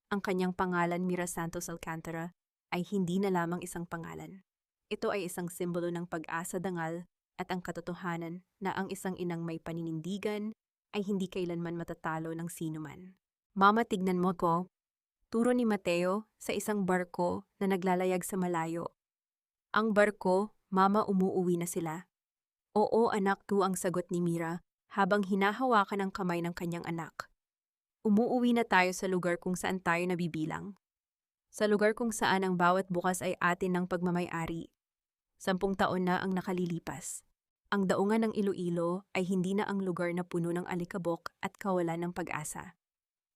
Ang kanyang pangalan, Mira Santos Alcantara, ay hindi na lamang isang pangalan. Ito ay isang simbolo ng pag-asa, dangal, at ang katotohanan na ang isang inang may paninindigan ay hindi kailanman matatalo ng sinuman. Mama, tignan mo ko. Turo ni Mateo sa isang barko na naglalayag sa malayo. Ang barko, Mama, umuuwi na sila. Oo, anak ko, ang sagot ni Mira habang hinahawakan ang kamay ng kanyang anak. Umuuwi na tayo sa lugar kung saan tayo nabibilang. Sa lugar kung saan ang bawat bukas ay atin ng pagmamay-ari. 10 taon na ang nakalilipas. Ang daungan ng Iloilo ay hindi na ang lugar na puno ng alikabok at kawalan ng pag-asa.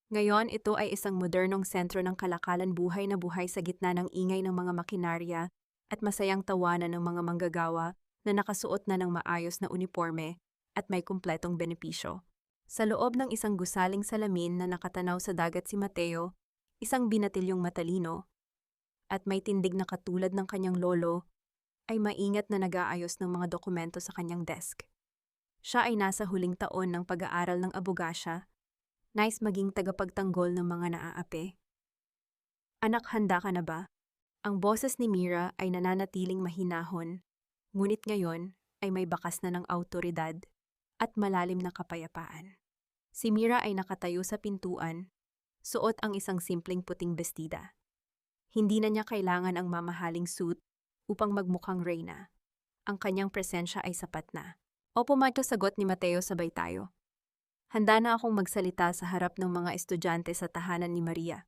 Ngayon, ito ay isang modernong sentro ng kalakalan, buhay na buhay sa gitna ng ingay ng mga makinarya at masayang tawanan ng mga manggagawa na nakasuot na ng maayos na uniforme at may kumpletong benepisyo. Sa loob ng isang gusaling salamin na nakatanaw sa dagat si Mateo, isang binatilyong matalino, at may tindig na katulad ng kanyang lolo, ay maingat na nag-aayos ng mga dokumento sa kanyang desk. Siya ay nasa huling taon ng pag-aaral ng abogasya, nais maging tagapagtanggol ng mga naaapi. Anak, handa ka na ba? Ang boses ni Mira ay nananatiling mahinahon, ngunit ngayon ay may bakas na ng awtoridad at malalim na kapayapaan. Si Mira ay nakatayo sa pintuan, suot ang isang simpleng puting bestida. Hindi na niya kailangan ang mamahaling suit upang magmukhang reyna. Ang kanyang presensya ay sapat na. Opo, Michael, sagot ni Mateo, sabay tayo. Handa na akong magsalita sa harap ng mga estudyante sa tahanan ni Maria.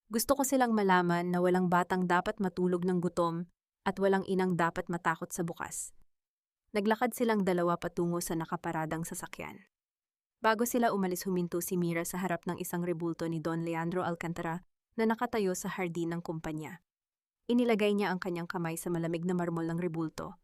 Gusto ko silang malaman na walang batang dapat matulog ng gutom at walang inang dapat matakot sa bukas. Naglakad silang dalawa patungo sa nakaparadang sasakyan. Bago sila umalis, huminto si Mira sa harap ng isang rebulto ni Don Leandro Alcantara na nakatayo sa hardin ng kumpanya. Inilagay niya ang kanyang kamay sa malamig na marmol ng rebulto.